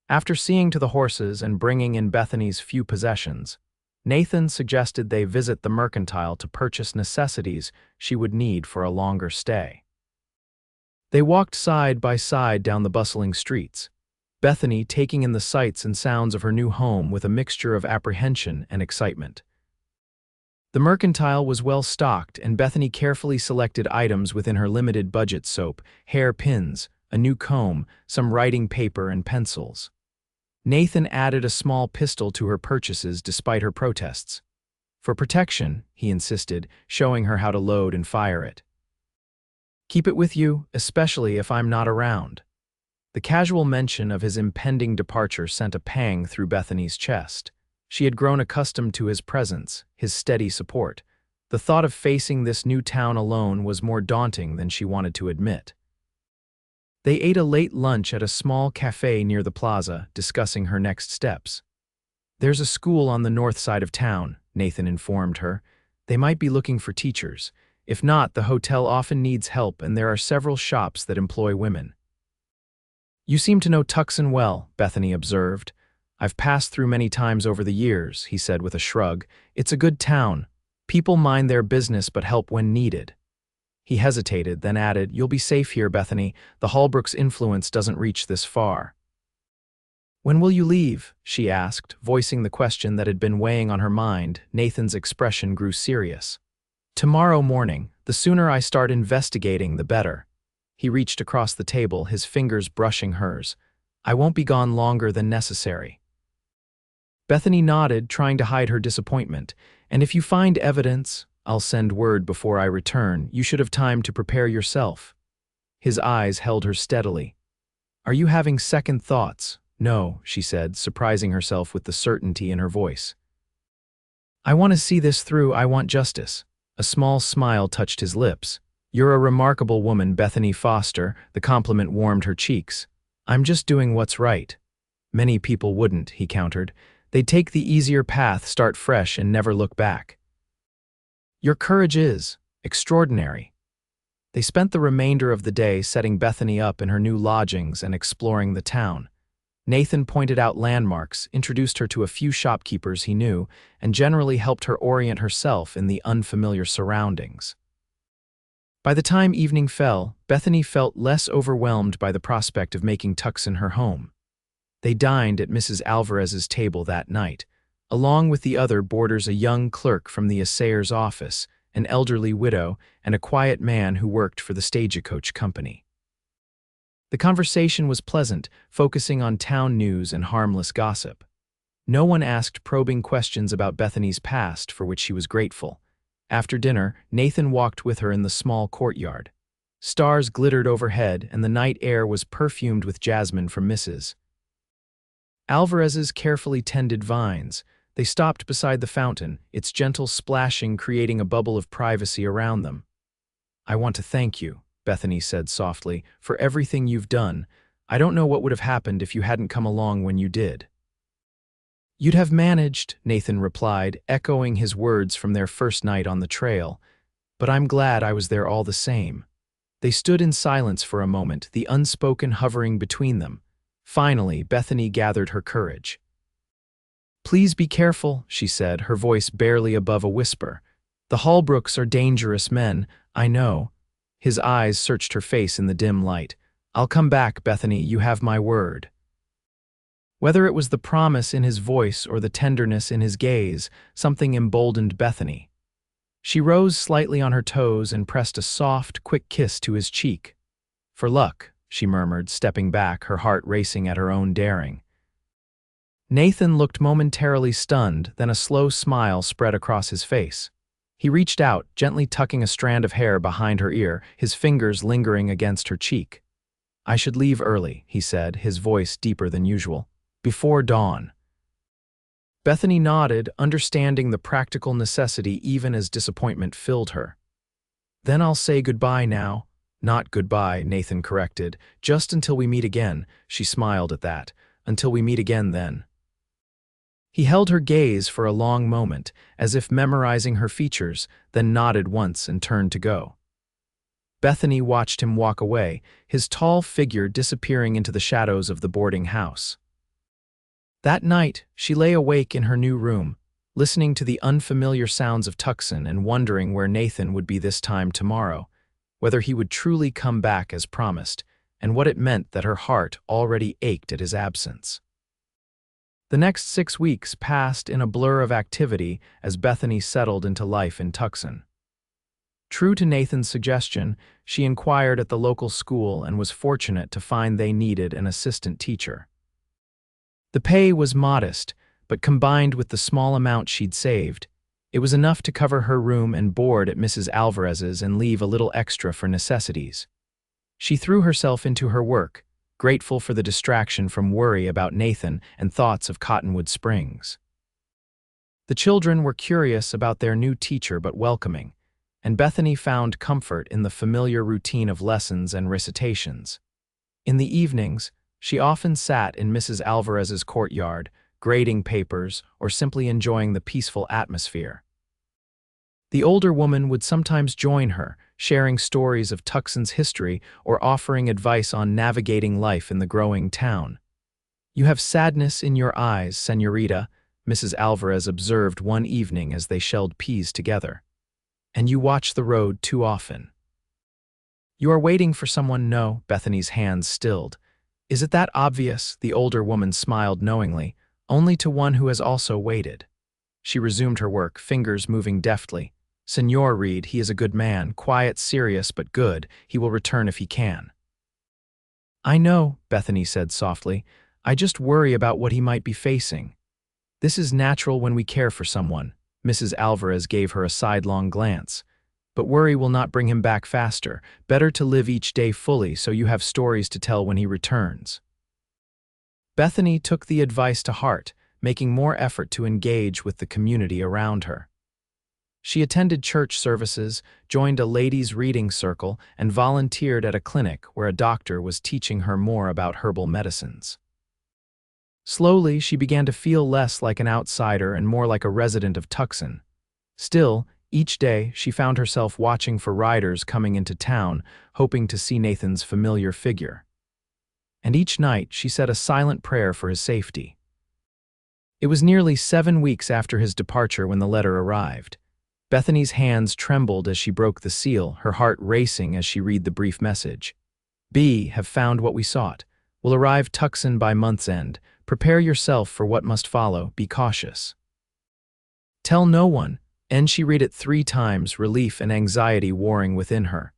After seeing to the horses and bringing in Bethany's few possessions, Nathan suggested they visit the mercantile to purchase necessities she would need for a longer stay. They walked side by side down the bustling streets, Bethany taking in the sights and sounds of her new home with a mixture of apprehension and excitement. The mercantile was well stocked, and Bethany carefully selected items within her limited budget: soap, hair pins, a new comb, some writing paper and pencils. Nathan added a small pistol to her purchases despite her protests. "For protection," he insisted, showing her how to load and fire it. "Keep it with you, especially if I'm not around." The casual mention of his impending departure sent a pang through Bethany's chest. She had grown accustomed to his presence, his steady support. The thought of facing this new town alone was more daunting than she wanted to admit. They ate a late lunch at a small cafe near the plaza, discussing her next steps. "There's a school on the north side of town," Nathan informed her. "They might be looking for teachers. If not, the hotel often needs help and there are several shops that employ women." "You seem to know Tucson well," Bethany observed. "I've passed through many times over the years," he said with a shrug. "It's a good town. People mind their business but help when needed." He hesitated, then added, "You'll be safe here, Bethany. The Hallbrooks' influence doesn't reach this far." "When will you leave?" she asked, voicing the question that had been weighing on her mind. Nathan's expression grew serious. "Tomorrow morning. The sooner I start investigating, the better." He reached across the table, his fingers brushing hers. "I won't be gone longer than necessary." Bethany nodded, trying to hide her disappointment. "And if you find evidence, I'll send word before I return. You should have time to prepare yourself." His eyes held her steadily. "Are you having second thoughts?" "No," she said, surprising herself with the certainty in her voice. "I want to see this through. I want justice." A small smile touched his lips. "You're a remarkable woman, Bethany Foster." The compliment warmed her cheeks. "I'm just doing what's right." "Many people wouldn't," he countered. "They'd take the easier path, start fresh, and never look back." "Your courage is extraordinary." They spent the remainder of the day setting Bethany up in her new lodgings and exploring the town. Nathan pointed out landmarks, introduced her to a few shopkeepers he knew, and generally helped her orient herself in the unfamiliar surroundings. By the time evening fell, Bethany felt less overwhelmed by the prospect of making Tucson her home. They dined at Mrs. Alvarez's table that night. Along with the other boarders, a young clerk from the assayer's office, an elderly widow, and a quiet man who worked for the stagecoach company. The conversation was pleasant, focusing on town news and harmless gossip. No one asked probing questions about Bethany's past, for which she was grateful. After dinner, Nathan walked with her in the small courtyard. Stars glittered overhead, and the night air was perfumed with jasmine from Mrs. Alvarez's carefully tended vines. They stopped beside the fountain, its gentle splashing creating a bubble of privacy around them. "I want to thank you," Bethany said softly, "for everything you've done. I don't know what would have happened if you hadn't come along when you did." "You'd have managed," Nathan replied, echoing his words from their first night on the trail. "But I'm glad I was there all the same." They stood in silence for a moment, the unspoken hovering between them. Finally, Bethany gathered her courage. "Please be careful," she said, her voice barely above a whisper. "The Hallbrooks are dangerous men, I know." His eyes searched her face in the dim light. "I'll come back, Bethany, you have my word." Whether it was the promise in his voice or the tenderness in his gaze, something emboldened Bethany. She rose slightly on her toes and pressed a soft, quick kiss to his cheek. "For luck," she murmured, stepping back, her heart racing at her own daring. Nathan looked momentarily stunned, then a slow smile spread across his face. He reached out, gently tucking a strand of hair behind her ear, his fingers lingering against her cheek. "I should leave early," he said, his voice deeper than usual. "Before dawn." Bethany nodded, understanding the practical necessity even as disappointment filled her. "Then I'll say goodbye now." "Not goodbye," Nathan corrected. "Just until we meet again." She smiled at that. "Until we meet again, then." He held her gaze for a long moment, as if memorizing her features, then nodded once and turned to go. Bethany watched him walk away, his tall figure disappearing into the shadows of the boarding house. That night, she lay awake in her new room, listening to the unfamiliar sounds of Tucson and wondering where Nathan would be this time tomorrow, whether he would truly come back as promised, and what it meant that her heart already ached at his absence. The next 6 weeks passed in a blur of activity as Bethany settled into life in Tucson. True to Nathan's suggestion, she inquired at the local school and was fortunate to find they needed an assistant teacher. The pay was modest, but combined with the small amount she'd saved, it was enough to cover her room and board at Mrs. Alvarez's and leave a little extra for necessities. She threw herself into her work, grateful for the distraction from worry about Nathan and thoughts of Cottonwood Springs. The children were curious about their new teacher but welcoming, and Bethany found comfort in the familiar routine of lessons and recitations. In the evenings, she often sat in Mrs. Alvarez's courtyard, grading papers or simply enjoying the peaceful atmosphere. The older woman would sometimes join her, sharing stories of Tucson's history or offering advice on navigating life in the growing town. "You have sadness in your eyes, señorita," Mrs. Alvarez observed one evening as they shelled peas together. "And you watch the road too often." "You are waiting for someone." "No," Bethany's hands stilled. "Is it that obvious?" The older woman smiled knowingly. "Only to one who has also waited." She resumed her work, fingers moving deftly. "Señor Reed, he is a good man, quiet, serious, but good. He will return if he can." "I know," Bethany said softly. "I just worry about what he might be facing." "This is natural when we care for someone." Mrs. Alvarez gave her a sidelong glance. "But worry will not bring him back faster. Better to live each day fully so you have stories to tell when he returns." Bethany took the advice to heart, making more effort to engage with the community around her. She attended church services, joined a ladies' reading circle, and volunteered at a clinic where a doctor was teaching her more about herbal medicines. Slowly, she began to feel less like an outsider and more like a resident of Tucson. Still, each day, she found herself watching for riders coming into town, hoping to see Nathan's familiar figure. And each night, she said a silent prayer for his safety. It was nearly 7 weeks after his departure when the letter arrived. Bethany's hands trembled as she broke the seal, her heart racing as she read the brief message. "B. Have found what we sought. Will arrive Tucson by month's end. Prepare yourself for what must follow. Be cautious. Tell no one." And she read it 3 times, relief and anxiety warring within her.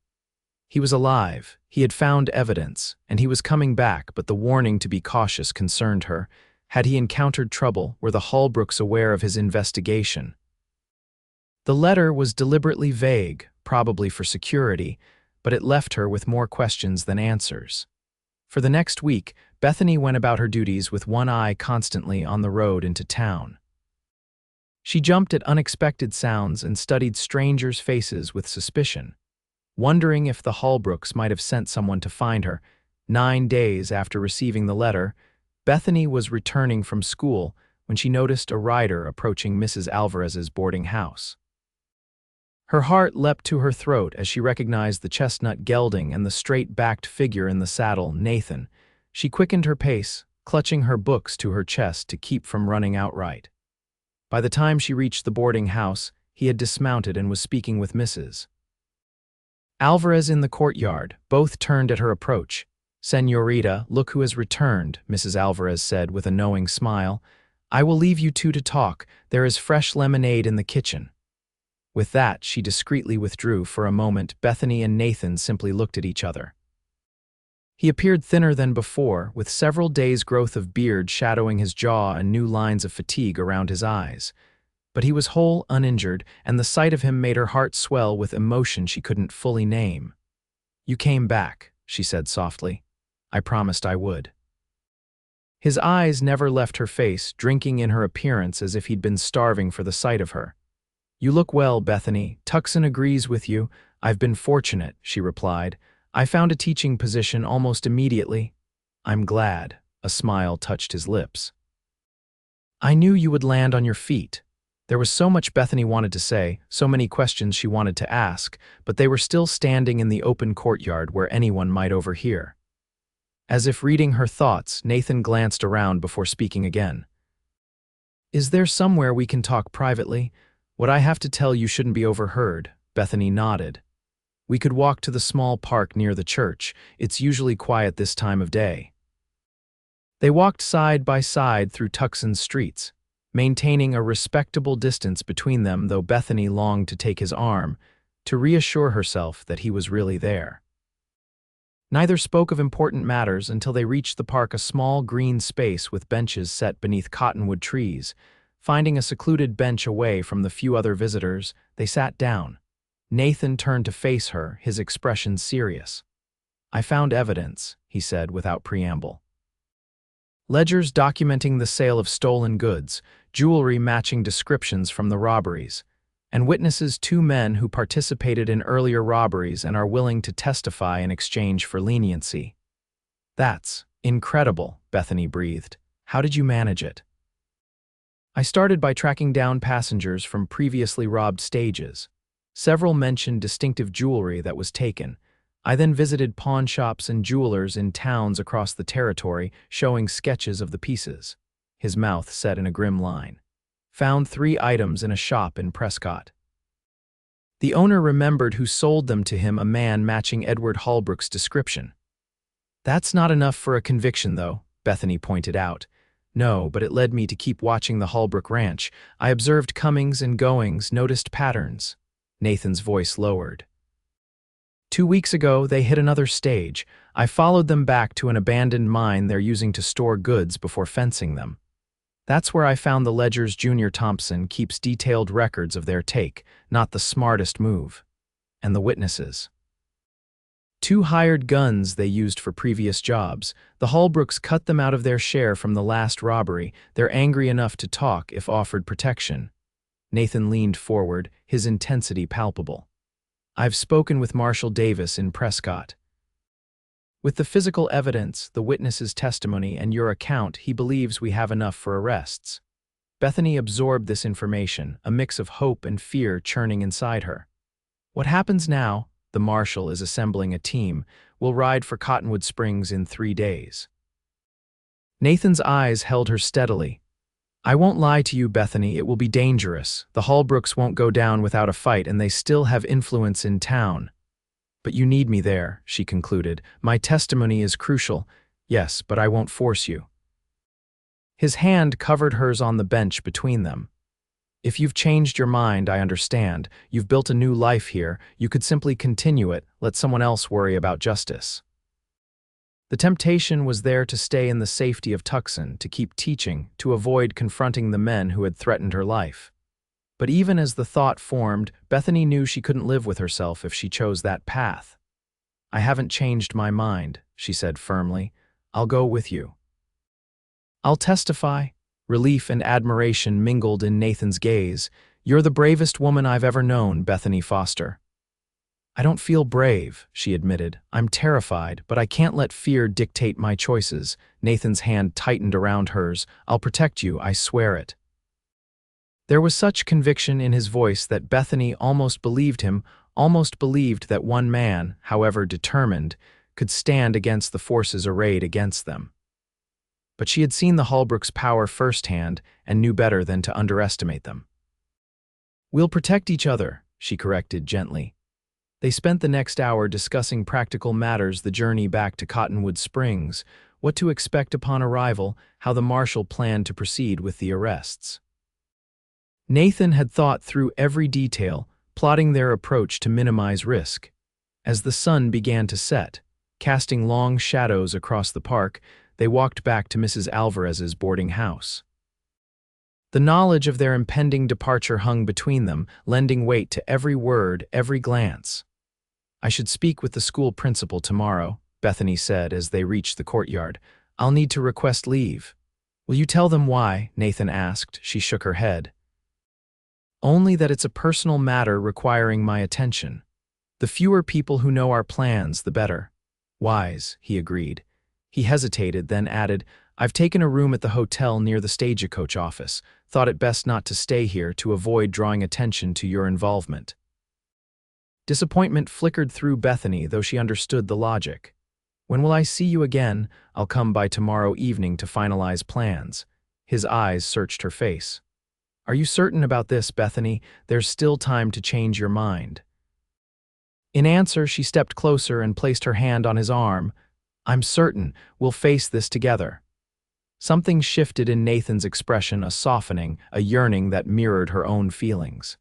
He was alive, he had found evidence, and he was coming back, but the warning to be cautious concerned her. Had he encountered trouble? Were the Holbrooks aware of his investigation? The letter was deliberately vague, probably for security, but it left her with more questions than answers. For the next week, Bethany went about her duties with one eye constantly on the road into town. She jumped at unexpected sounds and studied strangers' faces with suspicion, wondering if the Holbrooks might have sent someone to find her. 9 days after receiving the letter, Bethany was returning from school when she noticed a rider approaching Mrs. Alvarez's boarding house. Her heart leapt to her throat as she recognized the chestnut gelding and the straight-backed figure in the saddle, Nathan. She quickened her pace, clutching her books to her chest to keep from running outright. By the time she reached the boarding house, he had dismounted and was speaking with Mrs. Alvarez in the courtyard. Both turned at her approach. "Señorita, look who has returned," Mrs. Alvarez said with a knowing smile. "I will leave you two to talk. There is fresh lemonade in the kitchen." With that, she discreetly withdrew. For a moment, Bethany and Nathan simply looked at each other. He appeared thinner than before, with several days' growth of beard shadowing his jaw and new lines of fatigue around his eyes. But he was whole, uninjured, and the sight of him made her heart swell with emotion she couldn't fully name. "You came back," she said softly. "I promised I would." His eyes never left her face, drinking in her appearance as if he'd been starving for the sight of her. "You look well, Bethany. Tucson agrees with you. I've been fortunate," she replied. "I found a teaching position almost immediately." "I'm glad." A smile touched his lips. "I knew you would land on your feet." There was so much Bethany wanted to say, so many questions she wanted to ask, but they were still standing in the open courtyard where anyone might overhear. As if reading her thoughts, Nathan glanced around before speaking again. "Is there somewhere we can talk privately? What I have to tell you shouldn't be overheard." Bethany nodded. "We could walk to the small park near the church. It's usually quiet this time of day." They walked side by side through Tucson's streets, maintaining a respectable distance between them, though Bethany longed to take his arm, to reassure herself that he was really there. Neither spoke of important matters until they reached the park, a small green space with benches set beneath cottonwood trees. Finding a secluded bench away from the few other visitors, they sat down. Nathan turned to face her, his expression serious. "I found evidence," he said without preamble. "Ledgers documenting the sale of stolen goods, jewelry matching descriptions from the robberies, and witnesses 2 men who participated in earlier robberies and are willing to testify in exchange for leniency." That's incredible, Bethany breathed. How did you manage it? I started by tracking down passengers from previously robbed stages. Several mentioned distinctive jewelry that was taken. I then visited pawn shops and jewelers in towns across the territory, showing sketches of the pieces. His mouth set in a grim line. Found 3 items in a shop in Prescott. The owner remembered who sold them to him, a man matching Edward Holbrook's description. That's not enough for a conviction, though, Bethany pointed out. No, but it led me to keep watching the Holbrook ranch. I observed comings and goings, noticed patterns. Nathan's voice lowered. 2 weeks ago, they hit another stage. I followed them back to an abandoned mine they're using to store goods before fencing them. That's where I found the Ledger's Junior Thompson keeps detailed records of their take, not the smartest move. And the witnesses. 2 hired guns they used for previous jobs. The Holbrooks cut them out of their share from the last robbery. They're angry enough to talk if offered protection. Nathan leaned forward, his intensity palpable. I've spoken with Marshal Davis in Prescott. With the physical evidence, the witness's testimony, and your account, he believes we have enough for arrests. Bethany absorbed this information, a mix of hope and fear churning inside her. What happens now? The marshal is assembling a team. We'll ride for Cottonwood Springs in 3 days. Nathan's eyes held her steadily. I won't lie to you, Bethany, it will be dangerous. The Holbrooks won't go down without a fight, and they still have influence in town. But you need me there, she concluded. My testimony is crucial. Yes, but I won't force you. His hand covered hers on the bench between them. If you've changed your mind, I understand. You've built a new life here. You could simply continue it, let someone else worry about justice. The temptation was there to stay in the safety of Tucson, to keep teaching, to avoid confronting the men who had threatened her life. But even as the thought formed, Bethany knew she couldn't live with herself if she chose that path. I haven't changed my mind, she said firmly. I'll go with you. I'll testify. Relief and admiration mingled in Nathan's gaze. You're the bravest woman I've ever known, Bethany Foster. I don't feel brave, she admitted. I'm terrified, but I can't let fear dictate my choices. Nathan's hand tightened around hers. I'll protect you, I swear it. There was such conviction in his voice that Bethany almost believed him, almost believed that one man, however determined, could stand against the forces arrayed against them. But she had seen the Holbrooks' power firsthand and knew better than to underestimate them. We'll protect each other, she corrected gently. They spent the next hour discussing practical matters, the journey back to Cottonwood Springs, what to expect upon arrival, how the marshal planned to proceed with the arrests. Nathan had thought through every detail, plotting their approach to minimize risk. As the sun began to set, casting long shadows across the park, they walked back to Mrs. Alvarez's boarding house. The knowledge of their impending departure hung between them, lending weight to every word, every glance. I should speak with the school principal tomorrow, Bethany said as they reached the courtyard. I'll need to request leave. Will you tell them why? Nathan asked. She shook her head. Only that it's a personal matter requiring my attention. The fewer people who know our plans, the better. Wise, he agreed. He hesitated, then added, I've taken a room at the hotel near the stagecoach office. Thought it best not to stay here to avoid drawing attention to your involvement. Disappointment flickered through Bethany, though she understood the logic. When will I see you again? I'll come by tomorrow evening to finalize plans. His eyes searched her face. Are you certain about this, Bethany? There's still time to change your mind. In answer, she stepped closer and placed her hand on his arm. I'm certain we'll face this together. Something shifted in Nathan's expression, a softening, a yearning that mirrored her own feelings.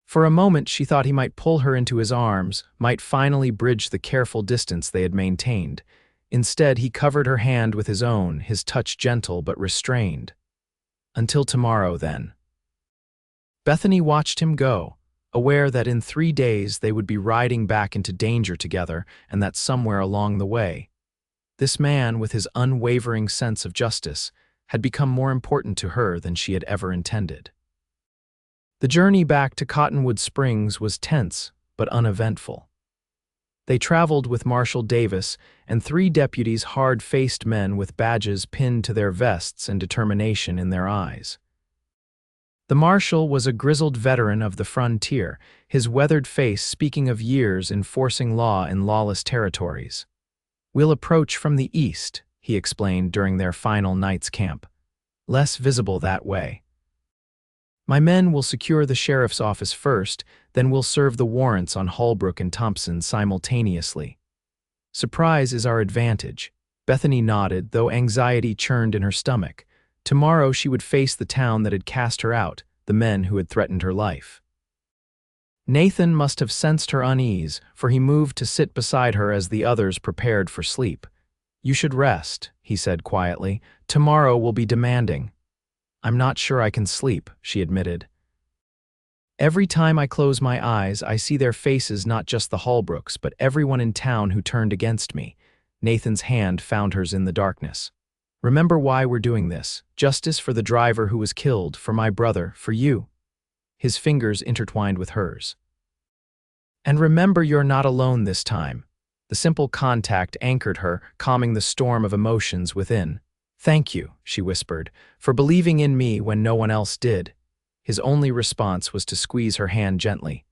For a moment, she thought he might pull her into his arms, might finally bridge the careful distance they had maintained. Instead, he covered her hand with his own, his touch gentle but restrained. Until tomorrow, then. Bethany watched him go, aware that in 3 days they would be riding back into danger together, and that somewhere along the way, this man, with his unwavering sense of justice, had become more important to her than she had ever intended. The journey back to Cottonwood Springs was tense but uneventful. They traveled with Marshal Davis and 3 deputies, hard-faced men with badges pinned to their vests and determination in their eyes. The marshal was a grizzled veteran of the frontier, his weathered face speaking of years enforcing law in lawless territories. "We'll approach from the east," he explained during their final night's camp. "Less visible that way. My men will secure the sheriff's office first, then we'll serve the warrants on Holbrook and Thompson simultaneously. Surprise is our advantage." Bethany nodded, though anxiety churned in her stomach. Tomorrow she would face the town that had cast her out, the men who had threatened her life. Nathan must have sensed her unease, for he moved to sit beside her as the others prepared for sleep. "You should rest," he said quietly. "Tomorrow will be demanding." "I'm not sure I can sleep," she admitted. "Every time I close my eyes, I see their faces, not just the Holbrooks, but everyone in town who turned against me." Nathan's hand found hers in the darkness. "Remember why we're doing this. Justice for the driver who was killed, for my brother, for you." His fingers intertwined with hers. "And remember, you're not alone this time." The simple contact anchored her, calming the storm of emotions within. "Thank you," she whispered, "for believing in me when no one else did." His only response was to squeeze her hand gently.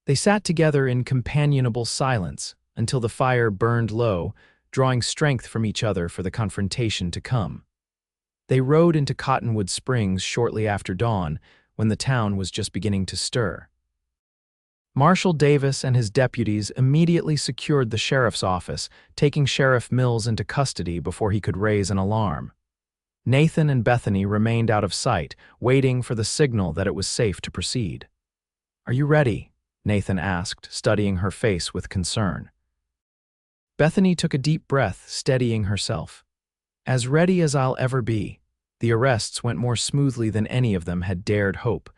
They sat together in companionable silence until the fire burned low, drawing strength from each other for the confrontation to come. They rode into Cottonwood Springs shortly after dawn, when the town was just beginning to stir. Marshal Davis and his deputies immediately secured the sheriff's office, taking Sheriff Mills into custody before he could raise an alarm. Nathan and Bethany remained out of sight, waiting for the signal that it was safe to proceed. "Are you ready?" Nathan asked, studying her face with concern. Bethany took a deep breath, steadying herself. "As ready as I'll ever be." The arrests went more smoothly than any of them had dared hope.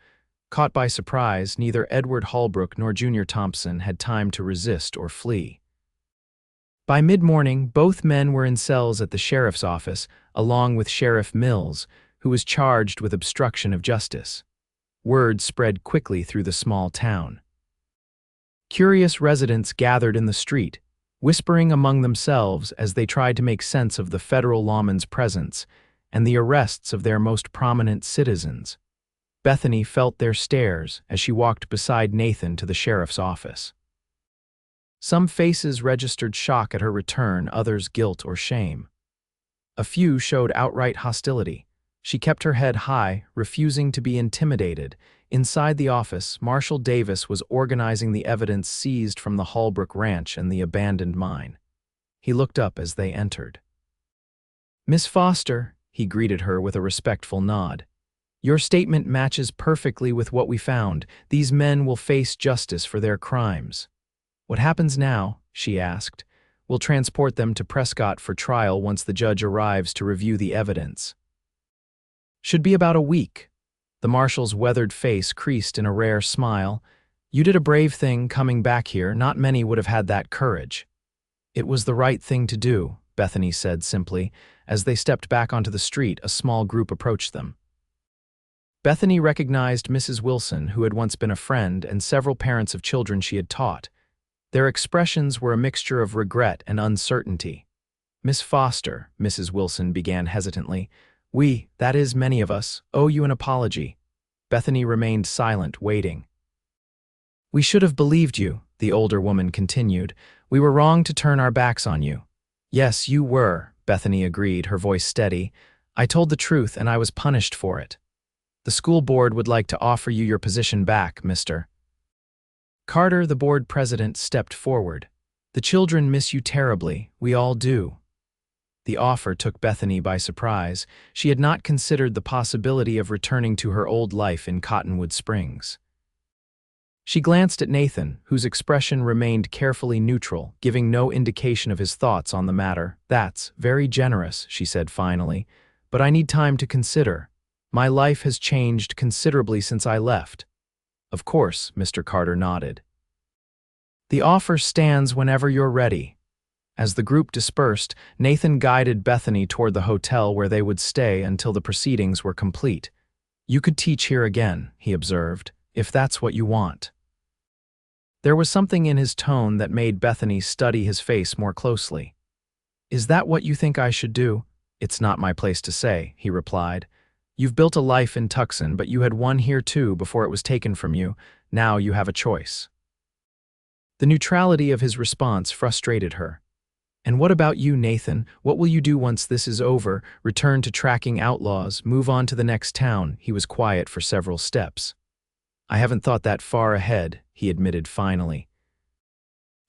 Caught by surprise, neither Edward Holbrook nor Junior Thompson had time to resist or flee. By mid-morning, both men were in cells at the sheriff's office, along with Sheriff Mills, who was charged with obstruction of justice. Word spread quickly through the small town. Curious residents gathered in the street, whispering among themselves as they tried to make sense of the federal lawman's presence and the arrests of their most prominent citizens. Bethany felt their stares as she walked beside Nathan to the sheriff's office. Some faces registered shock at her return, others guilt or shame. A few showed outright hostility. She kept her head high, refusing to be intimidated. Inside the office, Marshal Davis was organizing the evidence seized from the Holbrook Ranch and the abandoned mine. He looked up as they entered. "Miss Foster," he greeted her with a respectful nod. "Your statement matches perfectly with what we found. These men will face justice for their crimes." "What happens now?" she asked. "We'll transport them to Prescott for trial once the judge arrives to review the evidence." "Should be about a week." The marshal's weathered face creased in a rare smile. "You did a brave thing coming back here. Not many would have had that courage." "It was the right thing to do," Bethany said simply. As they stepped back onto the street, a small group approached them. Bethany recognized Mrs. Wilson, who had once been a friend, and several parents of children she had taught. Their expressions were a mixture of regret and uncertainty. "Miss Foster," Mrs. Wilson began hesitantly, that is, many of us, owe you an apology." Bethany remained silent, waiting. "We should have believed you," the older woman continued. "We were wrong to turn our backs on you." "Yes, you were," Bethany agreed, her voice steady. "I told the truth and I was punished for it. The school board would like to offer you your position back, Mr. Carter." The board president stepped forward. "The children miss you terribly. We all do." The offer took Bethany by surprise. She had not considered the possibility of returning to her old life in Cottonwood Springs. She glanced at Nathan, whose expression remained carefully neutral, giving no indication of his thoughts on the matter. "That's very generous," she said finally, "but I need time to consider. My life has changed considerably since I left." "Of course," Mr. Carter nodded. "The offer stands whenever you're ready." As the group dispersed, Nathan guided Bethany toward the hotel where they would stay until the proceedings were complete. "You could teach here again," he observed, "if that's what you want." There was something in his tone that made Bethany study his face more closely. "Is that what you think I should do?" "It's not my place to say," he replied. "You've built a life in Tucson, but you had one here too before it was taken from you. Now you have a choice." The neutrality of his response frustrated her. "And what about you, Nathan? What will you do once this is over? Return to tracking outlaws, move on to the next town?" He was quiet for several steps. "I haven't thought that far ahead," he admitted finally.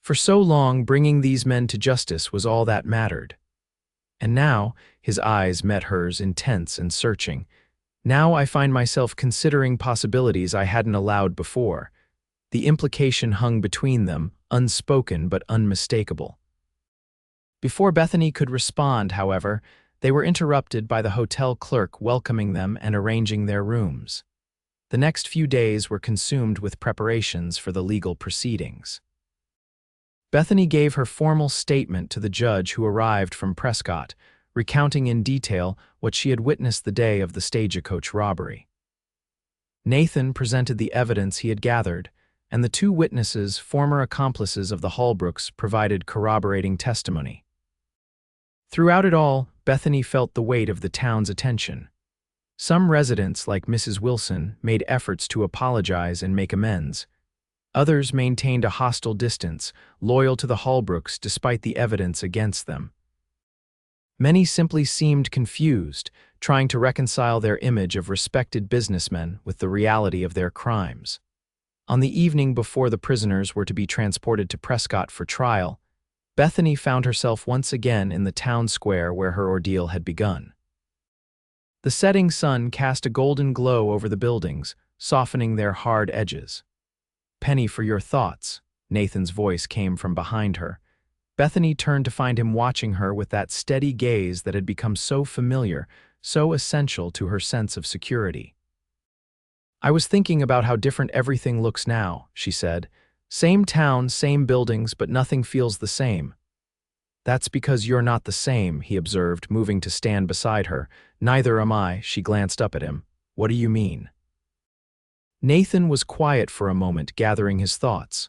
For so long, bringing these men to justice was all that mattered. And now, his eyes met hers, intense and searching. "Now I find myself considering possibilities I hadn't allowed before." The implication hung between them, unspoken but unmistakable. Before Bethany could respond, however, they were interrupted by the hotel clerk welcoming them and arranging their rooms. The next few days were consumed with preparations for the legal proceedings. Bethany gave her formal statement to the judge who arrived from Prescott, recounting in detail what she had witnessed the day of the stagecoach robbery. Nathan presented the evidence he had gathered, and the two witnesses, former accomplices of the Holbrooks, provided corroborating testimony. Throughout it all, Bethany felt the weight of the town's attention. Some residents, like Mrs. Wilson, made efforts to apologize and make amends. Others maintained a hostile distance, loyal to the Holbrooks despite the evidence against them. Many simply seemed confused, trying to reconcile their image of respected businessmen with the reality of their crimes. On the evening before the prisoners were to be transported to Prescott for trial, Bethany found herself once again in the town square where her ordeal had begun. The setting sun cast a golden glow over the buildings, softening their hard edges. "Penny, for your thoughts," Nathan's voice came from behind her. Bethany turned to find him watching her with that steady gaze that had become so familiar, so essential to her sense of security. "I was thinking about how different everything looks now," she said. "Same town, same buildings, but nothing feels the same." "That's because you're not the same," he observed, moving to stand beside her. "Neither am I," she glanced up at him. "What do you mean?" Nathan was quiet for a moment, gathering his thoughts.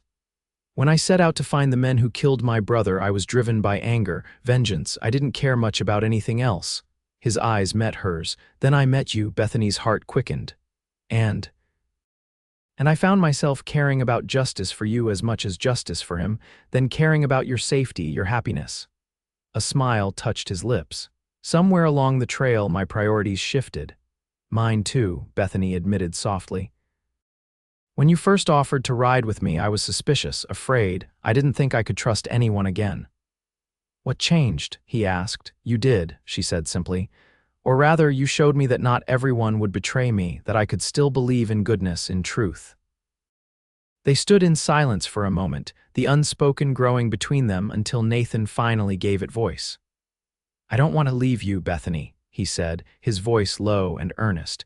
"When I set out to find the men who killed my brother, I was driven by anger, vengeance. I didn't care much about anything else." His eyes met hers. "Then I met you," Bethany's heart quickened. And I found myself caring about justice for you as much as justice for him, then caring about your safety, your happiness." A smile touched his lips. "Somewhere along the trail, my priorities shifted." "Mine too," Bethany admitted softly. "When you first offered to ride with me, I was suspicious, afraid. I didn't think I could trust anyone again." "What changed?" he asked. "You did," she said simply. "Or rather, you showed me that not everyone would betray me, that I could still believe in goodness, in truth." They stood in silence for a moment, the unspoken growing between them until Nathan finally gave it voice. "I don't want to leave you, Bethany," he said, his voice low and earnest.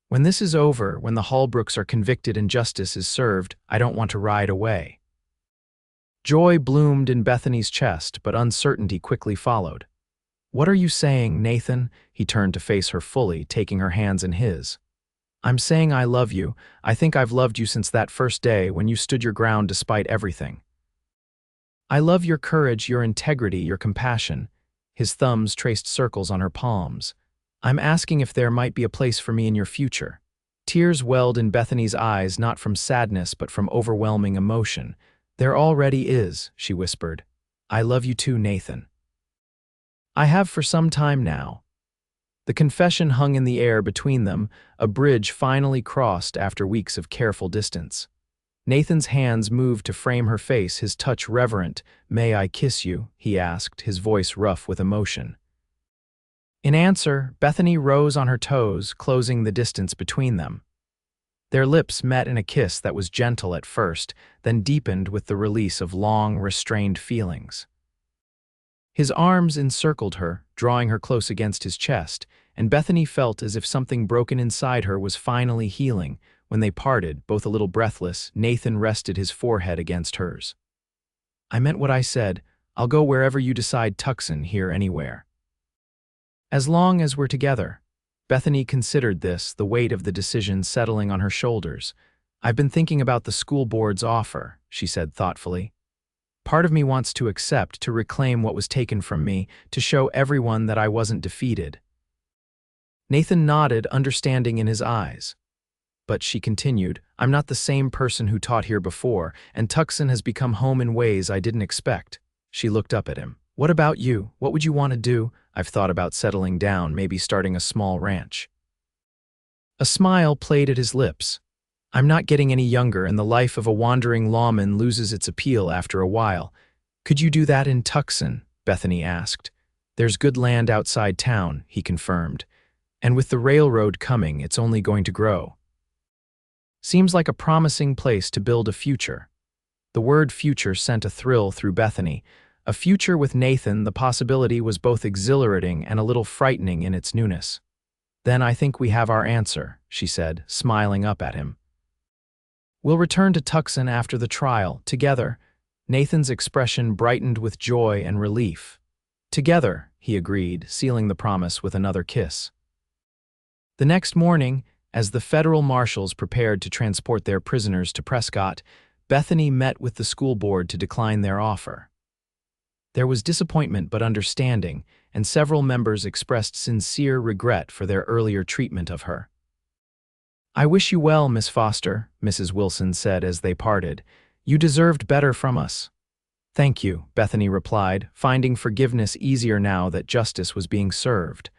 "When this is over, when the Holbrooks are convicted and justice is served, I don't want to ride away." Joy bloomed in Bethany's chest, but uncertainty quickly followed. "What are you saying, Nathan?" He turned to face her fully, taking her hands in his. "I'm saying I love you. I think I've loved you since that first day when you stood your ground despite everything. I love your courage, your integrity, your compassion." His thumbs traced circles on her palms. "I'm asking if there might be a place for me in your future." Tears welled in Bethany's eyes, not from sadness but from overwhelming emotion. "There already is," she whispered. "I love you too, Nathan. I have for some time now." The confession hung in the air between them, a bridge finally crossed after weeks of careful distance. Nathan's hands moved to frame her face, his touch reverent. "May I kiss you?" he asked, his voice rough with emotion. In answer, Bethany rose on her toes, closing the distance between them. Their lips met in a kiss that was gentle at first, then deepened with the release of long, restrained feelings. His arms encircled her, drawing her close against his chest, and Bethany felt as if something broken inside her was finally healing. When they parted, both a little breathless, Nathan rested his forehead against hers. "I meant what I said. I'll go wherever you decide, Tucson, here, anywhere. As long as we're together." Bethany considered this, the weight of the decision settling on her shoulders. I've been thinking about the school board's offer, she said thoughtfully. Part of me wants to accept, to reclaim what was taken from me, to show everyone that I wasn't defeated. Nathan nodded, understanding in his eyes. But she continued, I'm not the same person who taught here before, and Tucson has become home in ways I didn't expect. She looked up at him. What about you? What would you want to do? I've thought about settling down, maybe starting a small ranch. A smile played at his lips. I'm not getting any younger, and the life of a wandering lawman loses its appeal after a while. Could you do that in Tucson? Bethany asked. There's good land outside town, he confirmed. And with the railroad coming, it's only going to grow. Seems like a promising place to build a future. The word future sent a thrill through Bethany. A future with Nathan, the possibility was both exhilarating and a little frightening in its newness. Then I think we have our answer, she said, smiling up at him. We'll return to Tucson after the trial, together. Nathan's expression brightened with joy and relief. Together, he agreed, sealing the promise with another kiss. The next morning, as the federal marshals prepared to transport their prisoners to Prescott, Bethany met with the school board to decline their offer. There was disappointment but understanding, and several members expressed sincere regret for their earlier treatment of her. I wish you well, Miss Foster, Mrs. Wilson said as they parted. You deserved better from us. Thank you, Bethany replied, finding forgiveness easier now that justice was being served.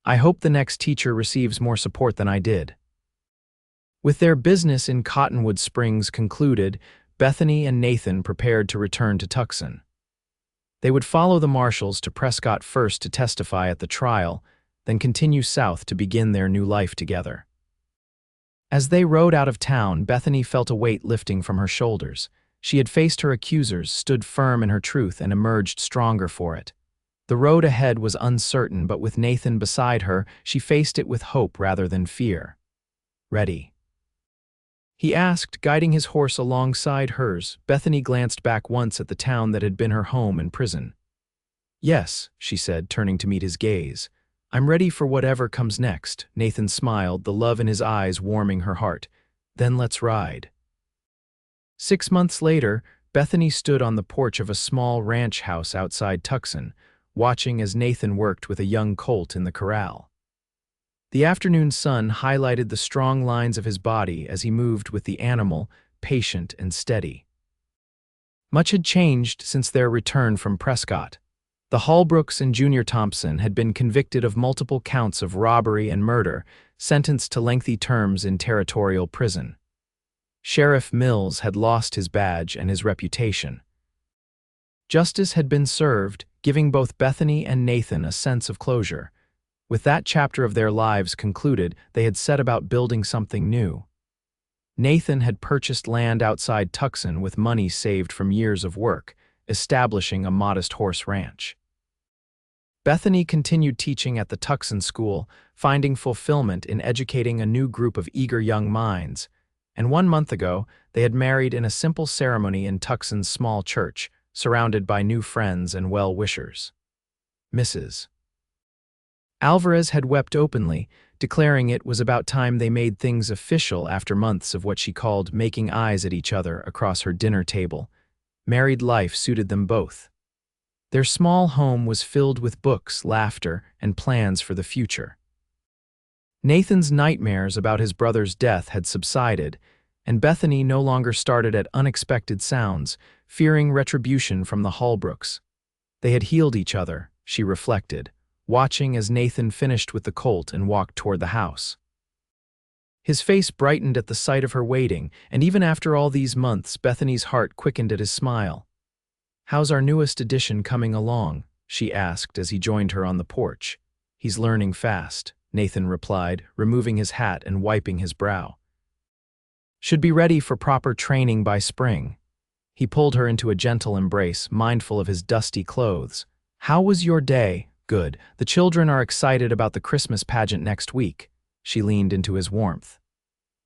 I hope the next teacher receives more support than I did. With their business in Cottonwood Springs concluded, Bethany and Nathan prepared to return to Tucson. They would follow the marshals to Prescott first to testify at the trial, then continue south to begin their new life together. As they rode out of town, Bethany felt a weight lifting from her shoulders. She had faced her accusers, stood firm in her truth, and emerged stronger for it. The road ahead was uncertain, but with Nathan beside her, she faced it with hope rather than fear. Ready? He asked, guiding his horse alongside hers. Bethany glanced back once at the town that had been her home and prison. Yes, she said, turning to meet his gaze. I'm ready for whatever comes next. Nathan smiled, the love in his eyes warming her heart. Then let's ride. 6 months later, Bethany stood on the porch of a small ranch house outside Tucson, watching as Nathan worked with a young colt in the corral. The afternoon sun highlighted the strong lines of his body as he moved with the animal, patient and steady. Much had changed since their return from Prescott. The Hallbrooks and Junior Thompson had been convicted of multiple counts of robbery and murder, sentenced to lengthy terms in territorial prison. Sheriff Mills had lost his badge and his reputation. Justice had been served, giving both Bethany and Nathan a sense of closure. With that chapter of their lives concluded, they had set about building something new. Nathan had purchased land outside Tucson with money saved from years of work, establishing a modest horse ranch. Bethany continued teaching at the Tucson school, finding fulfillment in educating a new group of eager young minds, and 1 month ago, they had married in a simple ceremony in Tucson's small church, surrounded by new friends and well-wishers. Mrs. Alvarez had wept openly, declaring it was about time they made things official after months of what she called making eyes at each other across her dinner table. Married life suited them both. Their small home was filled with books, laughter, and plans for the future. Nathan's nightmares about his brother's death had subsided, and Bethany no longer started at unexpected sounds, fearing retribution from the Hallbrooks. They had healed each other, she reflected, watching as Nathan finished with the colt and walked toward the house. His face brightened at the sight of her waiting, and even after all these months, Bethany's heart quickened at his smile. How's our newest addition coming along? She asked as he joined her on the porch. He's learning fast, Nathan replied, removing his hat and wiping his brow. Should be ready for proper training by spring. He pulled her into a gentle embrace, mindful of his dusty clothes. How was your day? Good. The children are excited about the Christmas pageant next week. She leaned into his warmth.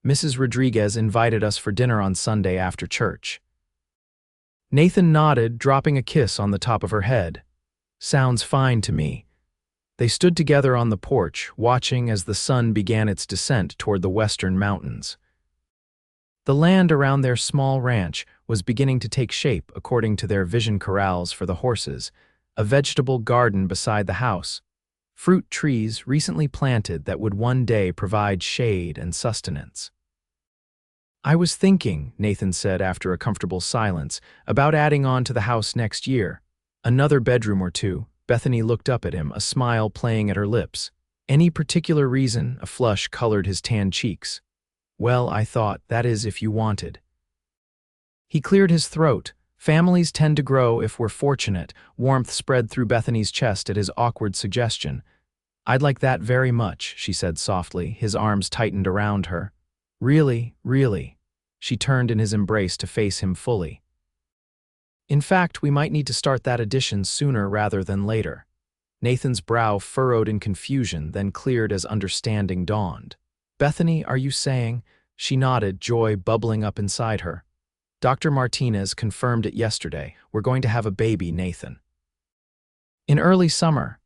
Mrs. Rodriguez invited us for dinner on Sunday after church. Nathan nodded, dropping a kiss on the top of her head. Sounds fine to me. They stood together on the porch, watching as the sun began its descent toward the western mountains. The land around their small ranch was beginning to take shape according to their vision corrals for the horses, a vegetable garden beside the house, fruit trees recently planted that would one day provide shade and sustenance. "I was thinking," Nathan said after a comfortable silence, "about adding on to the house next year. Another bedroom or two." Bethany looked up at him, a smile playing at her lips. "Any particular reason?" A flush colored his tanned cheeks. "Well, I thought, that is, if you wanted." He cleared his throat. "Families tend to grow if we're fortunate." Warmth spread through Bethany's chest at his awkward suggestion. "I'd like that very much," she said softly, his arms tightened around her. "Really, really." She turned in his embrace to face him fully. "In fact, we might need to start that addition sooner rather than later." Nathan's brow furrowed in confusion, then cleared as understanding dawned. "Bethany, are you saying?" She nodded, joy bubbling up inside her. "Dr. Martinez confirmed it yesterday. We're going to have a baby, Nathan." In early summer.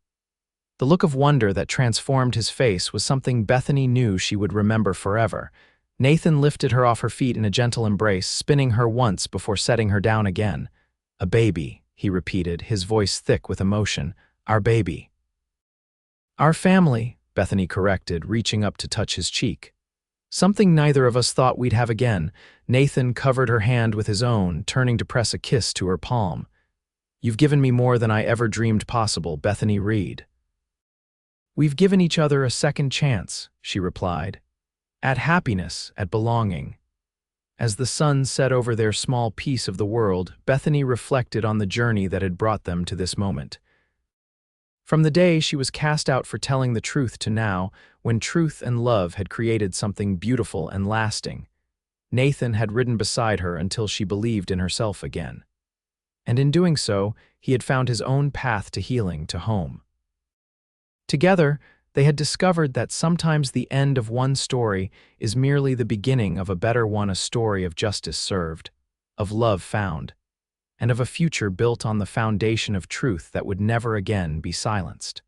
The look of wonder that transformed his face was something Bethany knew she would remember forever. Nathan lifted her off her feet in a gentle embrace, spinning her once before setting her down again. "A baby," he repeated, his voice thick with emotion. "Our baby." "Our family," Bethany corrected, reaching up to touch his cheek. "Something neither of us thought we'd have again." Nathan covered her hand with his own, turning to press a kiss to her palm. "You've given me more than I ever dreamed possible," Bethany Reed. "We've given each other a second chance," she replied. "At happiness, at belonging." As the sun set over their small piece of the world, Bethany reflected on the journey that had brought them to this moment. From the day she was cast out for telling the truth to now, when truth and love had created something beautiful and lasting, Nathan had ridden beside her until she believed in herself again. And in doing so, he had found his own path to healing, to home. Together, they had discovered that sometimes the end of one story is merely the beginning of a better one, a story of justice served, of love found, and of a future built on the foundation of truth that would never again be silenced.